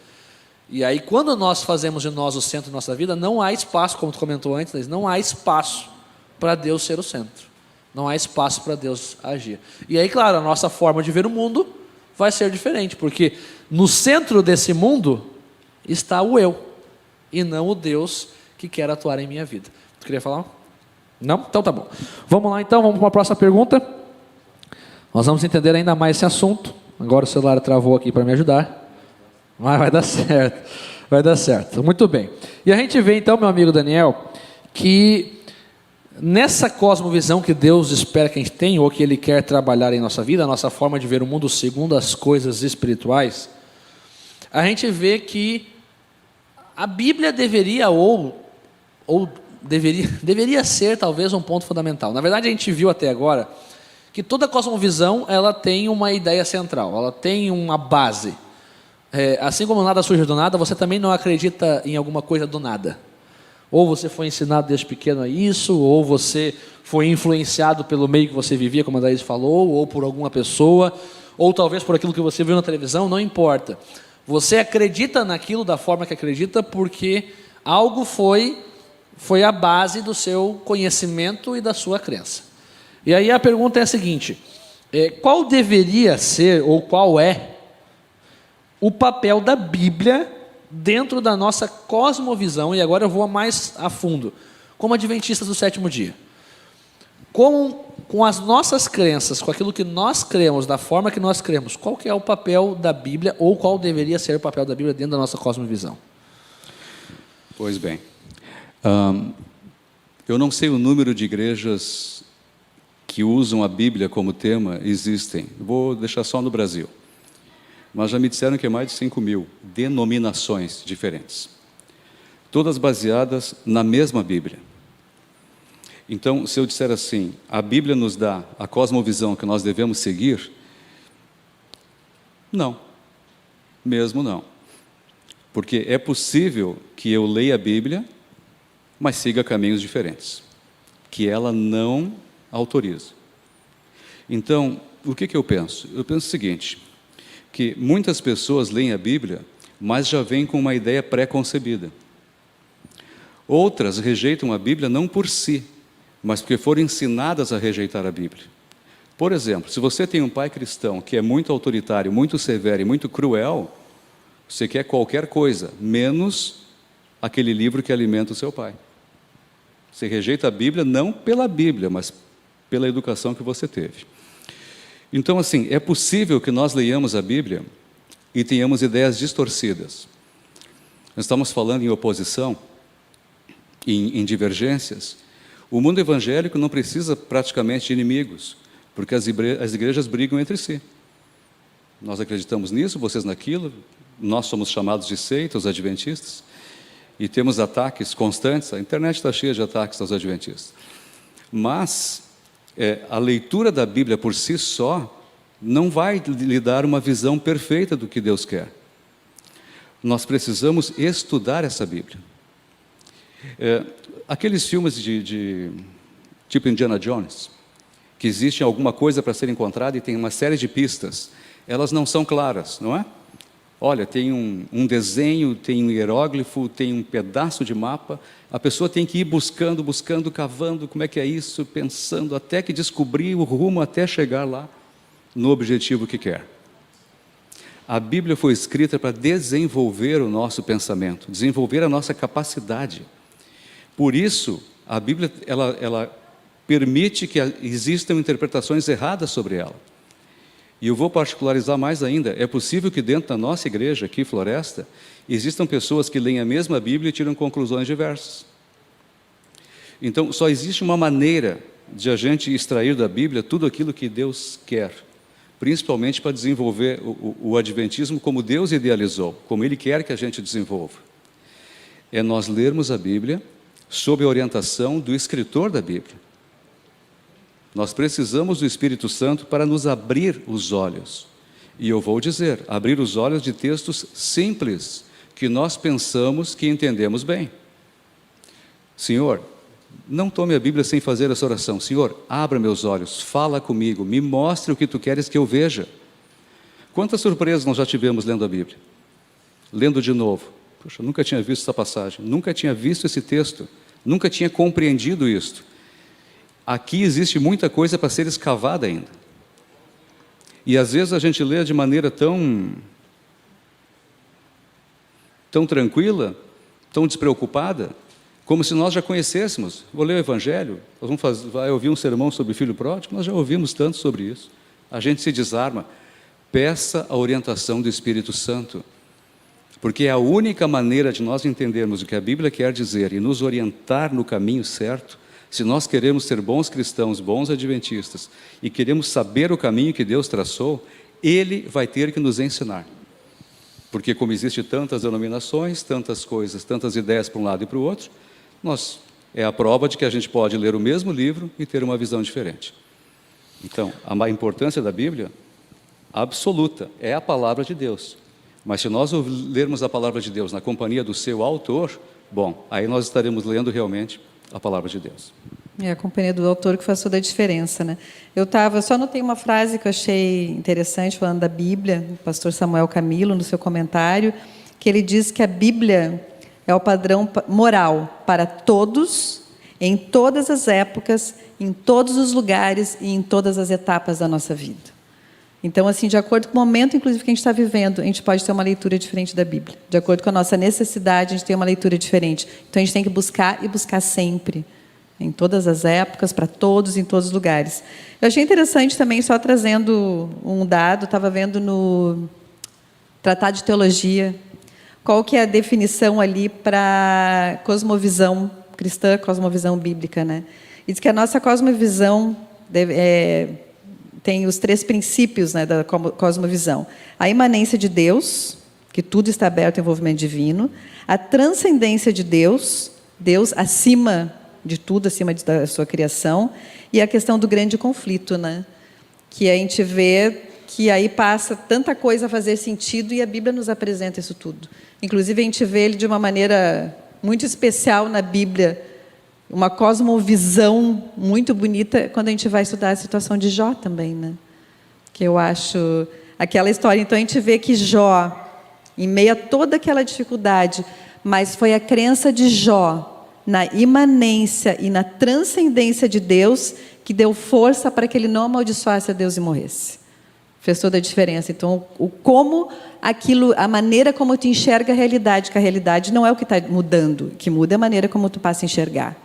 [SPEAKER 1] E aí, quando nós fazemos de nós o centro da nossa vida, não há espaço, como tu comentou antes, não há espaço para Deus ser o centro. Não há espaço para Deus agir. E aí, claro, a nossa forma de ver o mundo vai ser diferente, porque no centro desse mundo está o eu, e não o Deus que quer atuar em minha vida. Tu queria falar? Não? Então tá bom. Vamos lá então, vamos para a próxima pergunta. Nós vamos entender ainda mais esse assunto. Agora o celular travou aqui para me ajudar. Mas vai dar certo. Vai dar certo. Muito bem. E a gente vê então, meu amigo Daniel, que nessa cosmovisão que Deus espera que a gente tenha, ou que Ele quer trabalhar em nossa vida, a nossa forma de ver o mundo segundo as coisas espirituais, a gente vê que a Bíblia deveria deveria ser talvez um ponto fundamental. Na verdade, a gente viu até agora que toda cosmovisão ela tem uma ideia central, ela tem uma base. Assim como nada surge do nada, você também não acredita em alguma coisa do nada. Ou você foi ensinado desde pequeno a isso, ou você foi influenciado pelo meio que você vivia, como a Daís falou, ou por alguma pessoa, ou talvez por aquilo que você viu na televisão, não importa. Você acredita naquilo da forma que acredita porque algo foi a base do seu conhecimento e da sua crença. E aí a pergunta é a seguinte: qual deveria ser, ou qual é, o papel da Bíblia dentro da nossa cosmovisão, e agora eu vou mais a fundo, como adventistas do sétimo dia? Com as nossas crenças, com aquilo que nós cremos, da forma que nós cremos, qual que é o papel da Bíblia, ou qual deveria ser o papel da Bíblia dentro da nossa cosmovisão?
[SPEAKER 3] Pois bem, eu não sei o número de igrejas que usam a Bíblia como tema, existem. Vou deixar só no Brasil. Mas já me disseram que é mais de 5.000 denominações diferentes, todas baseadas na mesma Bíblia. Então, se eu disser assim, a Bíblia nos dá a cosmovisão que nós devemos seguir, não, mesmo não. Porque é possível que eu leia a Bíblia, mas siga caminhos diferentes, que ela não autoriza. Então, o que eu penso? Eu penso o seguinte, que muitas pessoas leem a Bíblia, mas já vêm com uma ideia pré-concebida. Outras rejeitam a Bíblia não por si, mas porque foram ensinadas a rejeitar a Bíblia. Por exemplo, se você tem um pai cristão que é muito autoritário, muito severo e muito cruel, você quer qualquer coisa, menos aquele livro que alimenta o seu pai. Você rejeita a Bíblia não pela Bíblia, mas pela educação que você teve. Então, assim, é possível que nós leiamos a Bíblia e tenhamos ideias distorcidas. Nós estamos falando em oposição, em divergências. O mundo evangélico não precisa praticamente de inimigos, porque as igrejas brigam entre si. Nós acreditamos nisso, vocês naquilo, nós somos chamados de seita, os adventistas, e temos ataques constantes, a internet está cheia de ataques aos adventistas. Mas a leitura da Bíblia por si só não vai lhe dar uma visão perfeita do que Deus quer. Nós precisamos estudar essa Bíblia. Aqueles filmes tipo Indiana Jones, que existe alguma coisa para ser encontrada e tem uma série de pistas, elas não são claras, não é? Olha, tem um desenho, tem um hieróglifo, tem um pedaço de mapa, a pessoa tem que ir buscando, cavando, como é que é isso, pensando, até que descobrir o rumo, até chegar lá no objetivo que quer. A Bíblia foi escrita para desenvolver o nosso pensamento, desenvolver a nossa capacidade. Por isso, a Bíblia ela permite que existam interpretações erradas sobre ela. E eu vou particularizar mais ainda, é possível que dentro da nossa igreja, aqui Floresta, existam pessoas que leem a mesma Bíblia e tiram conclusões diversas. Então, só existe uma maneira de a gente extrair da Bíblia tudo aquilo que Deus quer, principalmente para desenvolver o adventismo como Deus idealizou, como Ele quer que a gente desenvolva. É nós lermos a Bíblia sob a orientação do escritor da Bíblia. Nós precisamos do Espírito Santo para nos abrir os olhos. E eu vou dizer, abrir os olhos de textos simples, que nós pensamos que entendemos bem. Senhor, não tome a Bíblia sem fazer essa oração. Senhor, abra meus olhos, fala comigo, me mostre o que Tu queres que eu veja. Quantas surpresas nós já tivemos lendo a Bíblia? Lendo de novo. Puxa, nunca tinha visto essa passagem, nunca tinha visto esse texto, nunca tinha compreendido isto. Aqui existe muita coisa para ser escavada ainda. E às vezes a gente lê de maneira tão tão tranquila, tão despreocupada, como se nós já conhecêssemos. Vou ler o Evangelho, vai ouvir um sermão sobre o filho pródigo, nós já ouvimos tanto sobre isso. A gente se desarma. Peça a orientação do Espírito Santo, porque é a única maneira de nós entendermos o que a Bíblia quer dizer e nos orientar no caminho certo. Se nós queremos ser bons cristãos, bons adventistas, e queremos saber o caminho que Deus traçou, Ele vai ter que nos ensinar. Porque como existem tantas denominações, tantas coisas, tantas ideias para um lado e para o outro, é a prova de que a gente pode ler o mesmo livro e ter uma visão diferente. Então, a importância da Bíblia, absoluta, é a palavra de Deus. Mas se nós lermos a palavra de Deus na companhia do seu autor, bom, aí nós estaremos lendo realmente a palavra de Deus.
[SPEAKER 2] É a companhia do autor que faz toda a diferença, né? Eu só anotei uma frase que eu achei interessante, falando da Bíblia, do pastor Samuel Camilo, no seu comentário, que ele diz que a Bíblia é o padrão moral para todos, em todas as épocas, em todos os lugares e em todas as etapas da nossa vida. Então, assim, de acordo com o momento, inclusive, que a gente está vivendo, a gente pode ter uma leitura diferente da Bíblia. De acordo com a nossa necessidade, a gente tem uma leitura diferente. Então, a gente tem que buscar e buscar sempre, em todas as épocas, para todos, em todos os lugares. Eu achei interessante também, só trazendo um dado, estava vendo no Tratado de Teologia, qual que é a definição ali para cosmovisão cristã, cosmovisão bíblica, né? E diz que a nossa cosmovisão tem os 3 princípios, né, da cosmovisão. A imanência de Deus, que tudo está aberto ao envolvimento divino. A transcendência de Deus, Deus acima de tudo, acima da sua criação. E a questão do grande conflito, né? Que a gente vê que aí passa tanta coisa a fazer sentido e a Bíblia nos apresenta isso tudo. Inclusive, a gente vê ele de uma maneira muito especial na Bíblia, uma cosmovisão muito bonita quando a gente vai estudar a situação de Jó também, né? Que eu acho aquela história. Então, a gente vê que Jó, em meio a toda aquela dificuldade, mas foi a crença de Jó na imanência e na transcendência de Deus que deu força para que ele não amaldiçoasse a Deus e morresse. Fez toda a diferença. Então, a maneira como tu enxerga a realidade, que a realidade não é o que está mudando, o que muda é a maneira como tu passa a enxergar.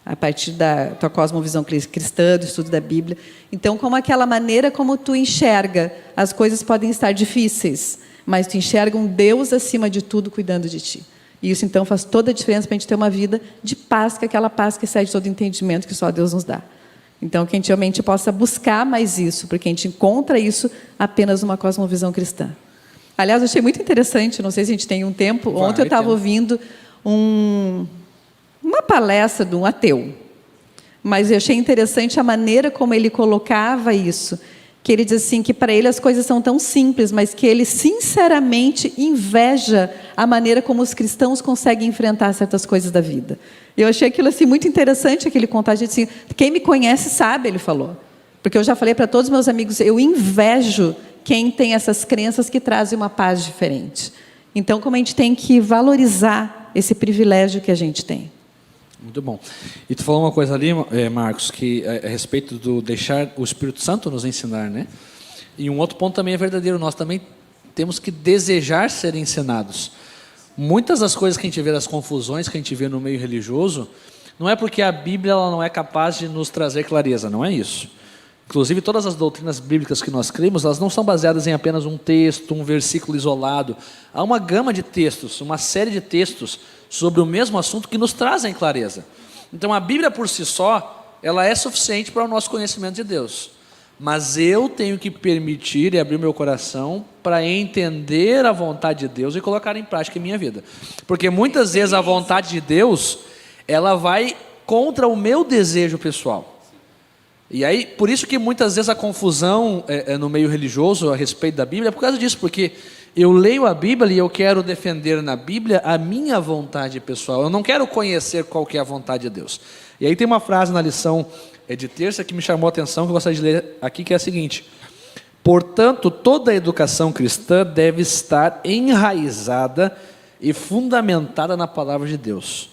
[SPEAKER 2] A partir da tua cosmovisão cristã, do estudo da Bíblia. Então, como aquela maneira como tu enxerga, as coisas podem estar difíceis, mas tu enxerga um Deus acima de tudo cuidando de ti. E isso, então, faz toda a diferença para a gente ter uma vida de paz, que é aquela paz que excede todo entendimento que só Deus nos dá. Então, que a gente realmente possa buscar mais isso, porque a gente encontra isso apenas numa cosmovisão cristã. Aliás, eu achei muito interessante, não sei se a gente tem um tempo, ontem eu estava ouvindo uma palestra de um ateu, mas eu achei interessante a maneira como ele colocava isso, que ele diz assim, que para ele as coisas são tão simples, mas que ele sinceramente inveja a maneira como os cristãos conseguem enfrentar certas coisas da vida. Eu achei aquilo assim muito interessante, aquele contar, assim, quem me conhece sabe, ele falou, porque eu já falei para todos os meus amigos, eu invejo quem tem essas crenças que trazem uma paz diferente. Então, como a gente tem que valorizar esse privilégio que a gente tem.
[SPEAKER 1] Muito bom. E tu falou uma coisa ali, Marcos, que a respeito do deixar o Espírito Santo nos ensinar, né? E um outro ponto também é verdadeiro, nós também temos que desejar ser ensinados. Muitas das coisas que a gente vê, das confusões que a gente vê no meio religioso, não é porque a Bíblia ela não é capaz de nos trazer clareza, não é isso. Inclusive, todas as doutrinas bíblicas que nós cremos, elas não são baseadas em apenas um texto, um versículo isolado. Há uma gama de textos, uma série de textos sobre o mesmo assunto que nos trazem clareza. Então, a Bíblia por si só, ela é suficiente para o nosso conhecimento de Deus. Mas eu tenho que permitir e abrir meu coração para entender a vontade de Deus e colocar em prática em minha vida. Porque muitas vezes a vontade de Deus, ela vai contra o meu desejo pessoal. E aí, por isso que muitas vezes a confusão no meio religioso a respeito da Bíblia é por causa disso, porque eu leio a Bíblia e eu quero defender na Bíblia a minha vontade pessoal. Eu não quero conhecer qual que é a vontade de Deus. E aí tem uma frase na lição de terça que me chamou a atenção, que eu gostaria de ler aqui, que é a seguinte: portanto, toda a educação cristã deve estar enraizada e fundamentada na palavra de Deus.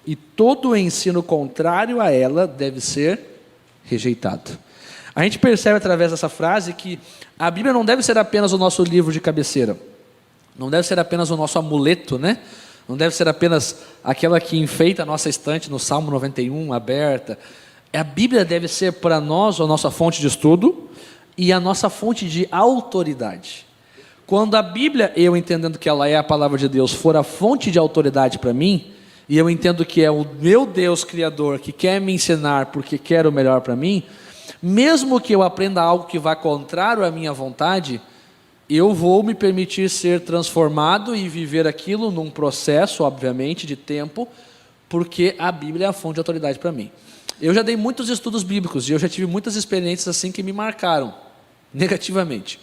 [SPEAKER 1] E todo o ensino contrário a ela deve ser rejeitado. A gente percebe através dessa frase que a Bíblia não deve ser apenas o nosso livro de cabeceira. não deve ser apenas o nosso amuleto, né? Não deve ser apenas aquela que enfeita a nossa estante no Salmo 91, aberta. A Bíblia deve ser para nós a nossa fonte de estudo e a nossa fonte de autoridade. Quando a Bíblia, eu entendendo que ela é a palavra de Deus, for a fonte de autoridade para mim, e eu entendo que é o meu Deus Criador que quer me ensinar porque quer o melhor para mim, mesmo que eu aprenda algo que vá contrário à minha vontade, eu vou me permitir ser transformado e viver aquilo num processo, obviamente, de tempo, porque a Bíblia é a fonte de autoridade para mim. Eu já dei muitos estudos bíblicos e eu já tive muitas experiências assim que me marcaram negativamente.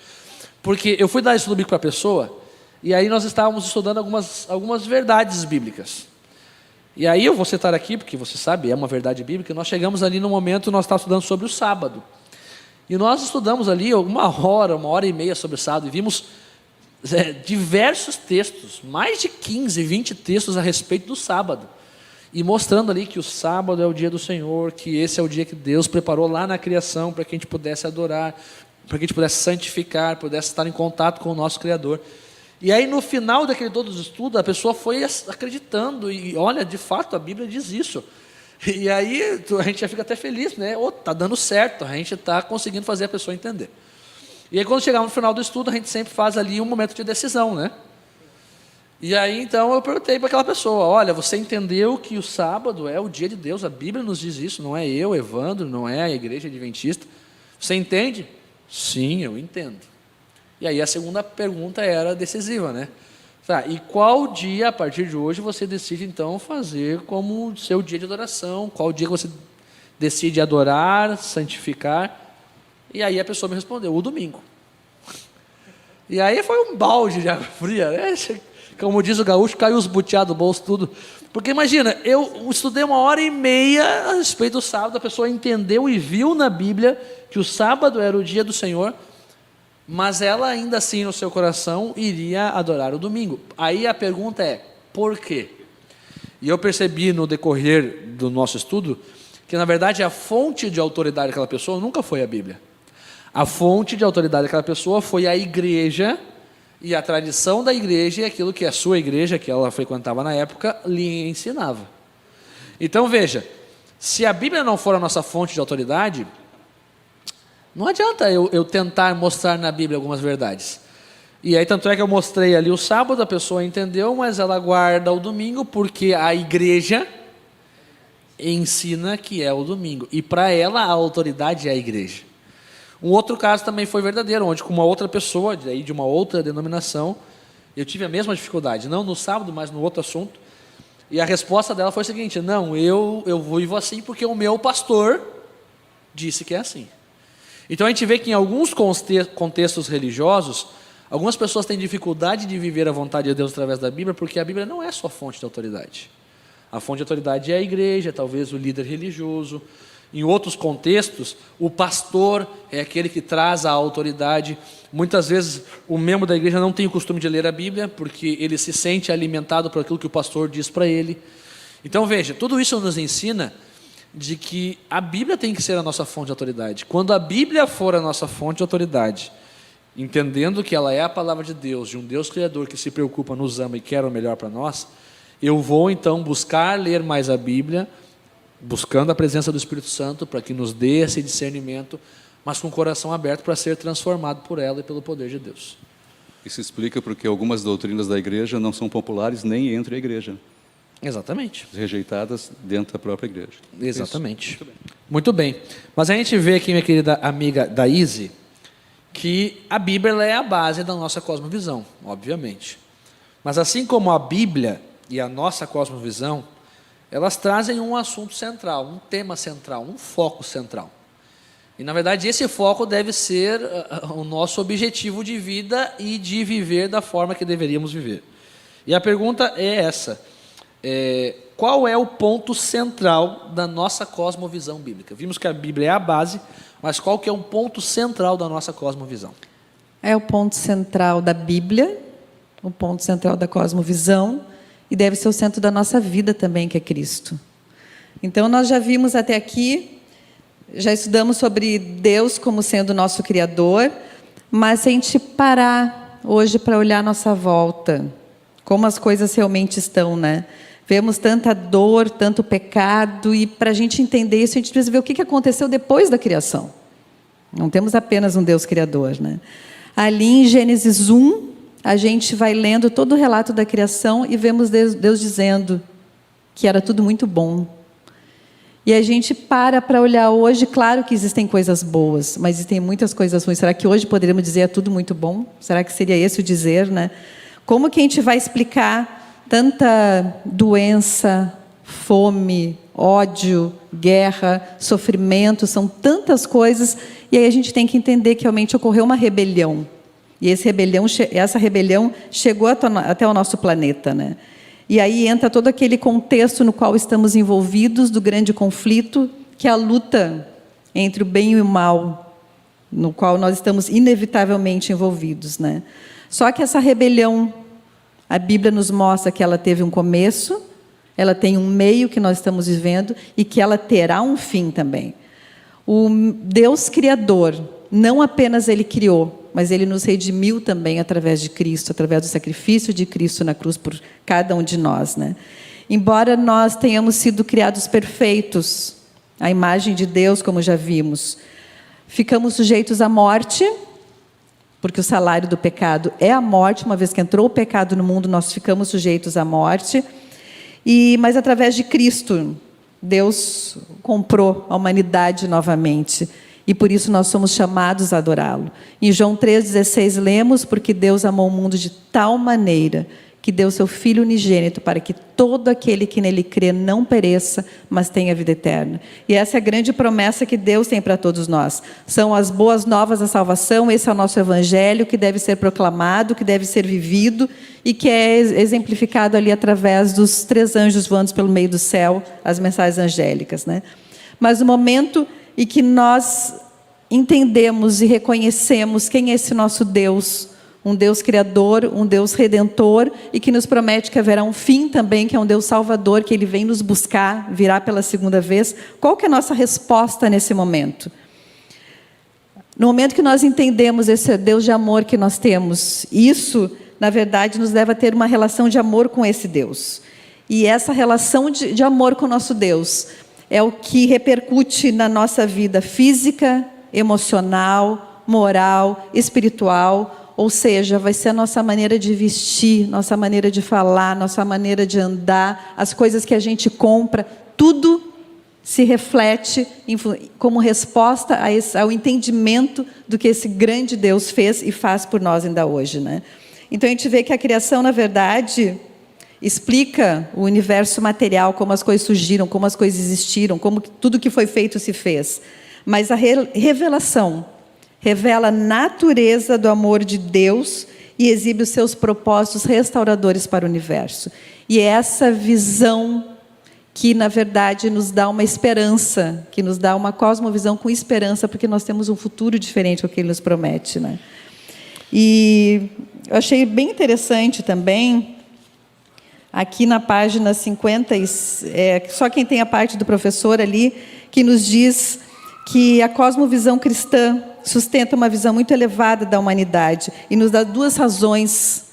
[SPEAKER 1] Porque eu fui dar estudo bíblico para a pessoa e aí nós estávamos estudando algumas verdades bíblicas. E aí eu vou citar aqui, porque você sabe, é uma verdade bíblica, nós chegamos ali no momento, nós estávamos estudando sobre o sábado. E nós estudamos ali uma hora e meia sobre o sábado, e vimos diversos textos, mais de 15, 20 textos a respeito do sábado. E mostrando ali que o sábado é o dia do Senhor, que esse é o dia que Deus preparou lá na criação para que a gente pudesse adorar, para que a gente pudesse santificar, pudesse estar em contato com o nosso Criador. E aí no final daquele todo estudo, a pessoa foi acreditando, e olha, de fato a Bíblia diz isso. E aí a gente já fica até feliz, né? Tá dando certo, a gente está conseguindo fazer a pessoa entender. E aí quando chegar no final do estudo, a gente sempre faz ali um momento de decisão, né? E aí então eu perguntei para aquela pessoa, olha, você entendeu que o sábado é o dia de Deus, a Bíblia nos diz isso, não é eu, Evandro, não é a igreja adventista. Você entende? Sim, eu entendo. E aí a segunda pergunta era decisiva, né? Tá, e qual dia, a partir de hoje, você decide então fazer como seu dia de adoração? Qual dia que você decide adorar, santificar? E aí a pessoa me respondeu, o domingo. E aí foi um balde de água fria, né? Como diz o gaúcho, caiu os buteados do bolso, tudo. Porque imagina, eu estudei 1h30 a respeito do sábado, a pessoa entendeu e viu na Bíblia que o sábado era o dia do Senhor, mas ela ainda assim no seu coração iria adorar o domingo. Aí a pergunta é, por quê? E eu percebi no decorrer do nosso estudo, que na verdade a fonte de autoridade daquela pessoa nunca foi a Bíblia. A fonte de autoridade daquela pessoa foi a igreja, e a tradição da igreja e aquilo que a sua igreja, que ela frequentava na época, lhe ensinava. Então veja, se a Bíblia não for a nossa fonte de autoridade, não adianta eu tentar mostrar na Bíblia algumas verdades. E aí tanto é que eu mostrei ali o sábado, a pessoa entendeu, mas ela guarda o domingo, porque a igreja ensina que é o domingo. E para ela a autoridade é a igreja. Um outro caso também foi verdadeiro, onde com uma outra pessoa, de uma outra denominação, eu tive a mesma dificuldade, não no sábado, mas no outro assunto. E a resposta dela foi a seguinte, não, eu vivo assim porque o meu pastor disse que é assim. Então a gente vê que em alguns contextos religiosos, algumas pessoas têm dificuldade de viver a vontade de Deus através da Bíblia, porque a Bíblia não é sua fonte de autoridade. A fonte de autoridade é a igreja, talvez o líder religioso. Em outros contextos, o pastor é aquele que traz a autoridade. Muitas vezes o membro da igreja não tem o costume de ler a Bíblia, porque ele se sente alimentado por aquilo que o pastor diz para ele. Então veja, tudo isso nos ensina de que a Bíblia tem que ser a nossa fonte de autoridade. Quando a Bíblia for a nossa fonte de autoridade, entendendo que ela é a palavra de Deus, de um Deus Criador que se preocupa, nos ama e quer o melhor para nós, eu vou então buscar ler mais a Bíblia, buscando a presença do Espírito Santo para que nos dê esse discernimento, mas com o coração aberto para ser transformado por ela e pelo poder de Deus.
[SPEAKER 3] Isso explica porque algumas doutrinas da igreja não são populares nem entre a igreja.
[SPEAKER 1] Exatamente.
[SPEAKER 3] Rejeitadas dentro da própria igreja.
[SPEAKER 1] Exatamente. Muito bem. Mas a gente vê aqui, minha querida amiga Daíse, que a Bíblia é a base da nossa cosmovisão, obviamente. Mas assim como a Bíblia e a nossa cosmovisão, elas trazem um assunto central, um tema central, um foco central. E, na verdade, esse foco deve ser o nosso objetivo de vida e de viver da forma que deveríamos viver. E a pergunta é essa, qual é o ponto central da nossa cosmovisão bíblica? Vimos que a Bíblia é a base, mas qual que é um ponto central da nossa cosmovisão?
[SPEAKER 2] É o ponto central da Bíblia, o ponto central da cosmovisão, e deve ser o centro da nossa vida também, que é Cristo. Então, nós já vimos até aqui, já estudamos sobre Deus como sendo nosso Criador, mas se a gente parar hoje para olhar a nossa volta, como as coisas realmente estão, né? Vemos tanta dor, tanto pecado, e para a gente entender isso, a gente precisa ver o que aconteceu depois da criação. Não temos apenas um Deus criador, né? Ali em Gênesis 1, a gente vai lendo todo o relato da criação e vemos Deus dizendo que era tudo muito bom. E a gente para olhar hoje, claro que existem coisas boas, mas existem muitas coisas ruins. Será que hoje poderíamos dizer é tudo muito bom? Será que seria esse o dizer, né? Como que a gente vai explicar tanta doença, fome, ódio, guerra, sofrimento, são tantas coisas, e aí a gente tem que entender que realmente ocorreu uma rebelião. E essa rebelião chegou até o nosso planeta, né? E aí entra todo aquele contexto no qual estamos envolvidos, do grande conflito, que é a luta entre o bem e o mal, no qual nós estamos inevitavelmente envolvidos, né? Só que essa rebelião, a Bíblia nos mostra que ela teve um começo, ela tem um meio que nós estamos vivendo e que ela terá um fim também. O Deus Criador, não apenas Ele criou, mas Ele nos redimiu também através de Cristo, através do sacrifício de Cristo na cruz por cada um de nós, né? Embora nós tenhamos sido criados perfeitos, à imagem de Deus, como já vimos, ficamos sujeitos à morte, porque o salário do pecado é a morte. Uma vez que entrou o pecado no mundo, nós ficamos sujeitos à morte. Mas através de Cristo, Deus comprou a humanidade novamente. E por isso nós somos chamados a adorá-lo. Em João 3,16 lemos: porque Deus amou o mundo de tal maneira que deu seu Filho unigênito para que todo aquele que nele crê não pereça, mas tenha vida eterna. E essa é a grande promessa que Deus tem para todos nós. São as boas novas da salvação. Esse é o nosso evangelho, que deve ser proclamado, que deve ser vivido e que é exemplificado ali através dos 3 anjos voando pelo meio do céu, as mensagens angélicas, né? Mas no momento em que nós entendemos e reconhecemos quem é esse nosso Deus, um Deus criador, um Deus redentor, e que nos promete que haverá um fim também, que é um Deus salvador, que Ele vem nos buscar, virá pela segunda vez. Qual que é a nossa resposta nesse momento? No momento que nós entendemos esse Deus de amor que nós temos, isso, na verdade, nos leva a ter uma relação de amor com esse Deus. E essa relação de amor com o nosso Deus é o que repercute na nossa vida física, emocional, moral, espiritual. Ou seja, vai ser a nossa maneira de vestir, nossa maneira de falar, nossa maneira de andar, as coisas que a gente compra, tudo se reflete como resposta ao entendimento do que esse grande Deus fez e faz por nós ainda hoje, né? Então a gente vê que a criação, na verdade, explica o universo material, como as coisas surgiram, como as coisas existiram, como tudo que foi feito se fez. Mas a revelação revela a natureza do amor de Deus e exibe os seus propósitos restauradores para o universo. E é essa visão que, na verdade, nos dá uma esperança, que nos dá uma cosmovisão com esperança, porque nós temos um futuro diferente do que Ele nos promete, né? E eu achei bem interessante também, aqui na página 50, só quem tem a parte do professor ali, que nos diz que a cosmovisão cristã sustenta uma visão muito elevada da humanidade e nos dá 2 razões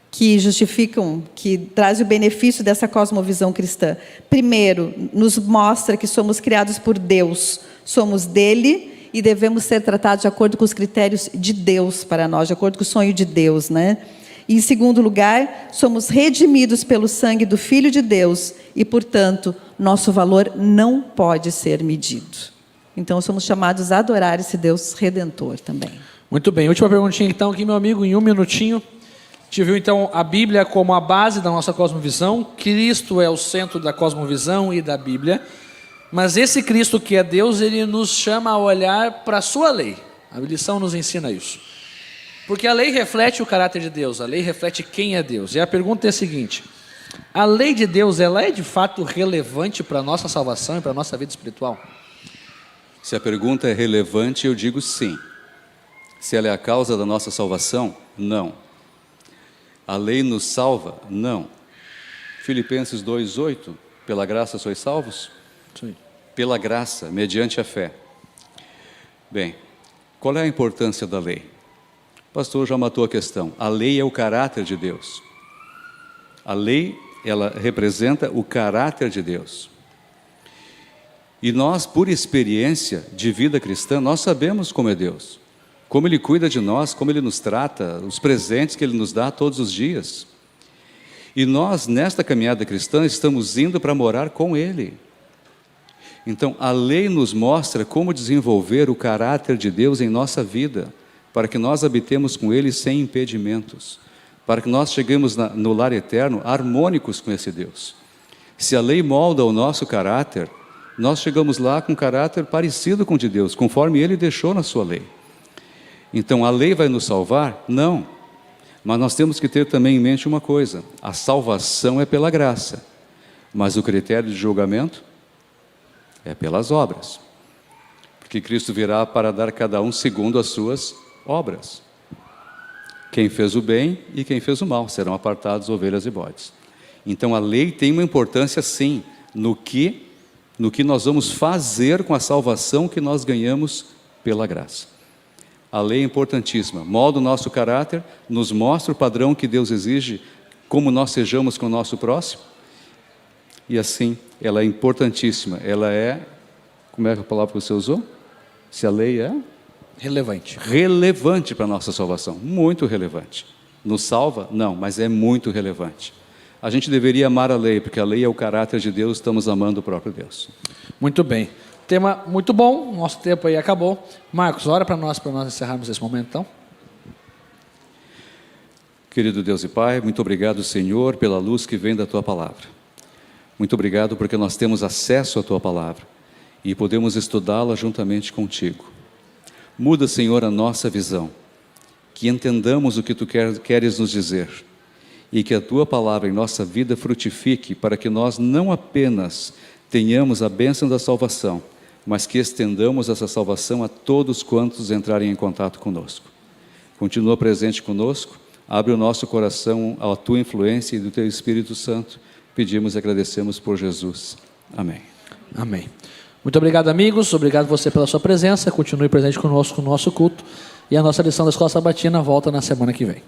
[SPEAKER 2] que justificam, que trazem o benefício dessa cosmovisão cristã. Primeiro, nos mostra que somos criados por Deus, somos dele e devemos ser tratados de acordo com os critérios de Deus para nós, de acordo com o sonho de Deus, né? E, em segundo lugar, somos redimidos pelo sangue do Filho de Deus e, portanto, nosso valor não pode ser medido. Então, somos chamados a adorar esse Deus redentor também.
[SPEAKER 1] Muito bem. Última perguntinha, então, aqui, meu amigo, em 1 minutinho. A gente viu, então, a Bíblia como a base da nossa cosmovisão. Cristo é o centro da cosmovisão e da Bíblia. Mas esse Cristo que é Deus, Ele nos chama a olhar para a sua lei. A lição nos ensina isso. Porque a lei reflete o caráter de Deus. A lei reflete quem é Deus. E a pergunta é a seguinte: a lei de Deus, ela é de fato relevante para a nossa salvação e para a nossa vida espiritual?
[SPEAKER 3] Se a pergunta é relevante, eu digo sim. Se ela é a causa da nossa salvação, não. A lei nos salva? Não. Filipenses 2:8, pela graça sois salvos?
[SPEAKER 1] Sim.
[SPEAKER 3] Pela graça, mediante a fé. Bem, qual é a importância da lei? pastor já matou a questão. A lei é o caráter de Deus. A lei, ela representa o caráter de Deus. E nós, por experiência de vida cristã, nós sabemos como é Deus. Como Ele cuida de nós, como Ele nos trata, os presentes que Ele nos dá todos os dias. E nós, nesta caminhada cristã, estamos indo para morar com Ele. Então, a lei nos mostra como desenvolver o caráter de Deus em nossa vida, para que nós habitemos com Ele sem impedimentos, para que nós cheguemos no lar eterno harmônicos com esse Deus. Se a lei molda o nosso caráter, nós chegamos lá com um caráter parecido com o de Deus, conforme Ele deixou na sua lei. Então, a lei vai nos salvar? Não. Mas nós temos que ter também em mente uma coisa: a salvação é pela graça, mas o critério de julgamento é pelas obras. Porque Cristo virá para dar a cada um segundo as suas obras. Quem fez o bem e quem fez o mal serão apartados ovelhas e bodes. Então, a lei tem uma importância, sim, no que nós vamos fazer com a salvação que nós ganhamos pela graça. A lei é importantíssima, molda o nosso caráter, nos mostra o padrão que Deus exige, como nós sejamos com o nosso próximo. E assim, ela é importantíssima. Ela é, como é a palavra que você usou? Se a lei é?
[SPEAKER 1] Relevante.
[SPEAKER 3] Relevante para a nossa salvação, muito relevante. Nos salva? Não, mas é muito relevante. A gente deveria amar a lei, porque a lei é o caráter de Deus, estamos amando o próprio Deus.
[SPEAKER 1] Muito bem. Tema muito bom, nosso tempo aí acabou. Marcos, ora para nós encerrarmos esse momento, então.
[SPEAKER 3] Querido Deus e Pai, muito obrigado, Senhor, pela luz que vem da Tua Palavra. Muito obrigado porque nós temos acesso à Tua Palavra e podemos estudá-la juntamente contigo. Muda, Senhor, a nossa visão, que entendamos o que Tu queres nos dizer e que a Tua Palavra em nossa vida frutifique para que nós não apenas tenhamos a bênção da salvação, mas que estendamos essa salvação a todos quantos entrarem em contato conosco. Continua presente conosco, abre o nosso coração à Tua influência e do Teu Espírito Santo. Pedimos e agradecemos por Jesus. Amém.
[SPEAKER 1] Amém. Muito obrigado, amigos. Obrigado você pela sua presença. Continue presente conosco no nosso culto. E a nossa lição da Escola Sabatina volta na semana que vem.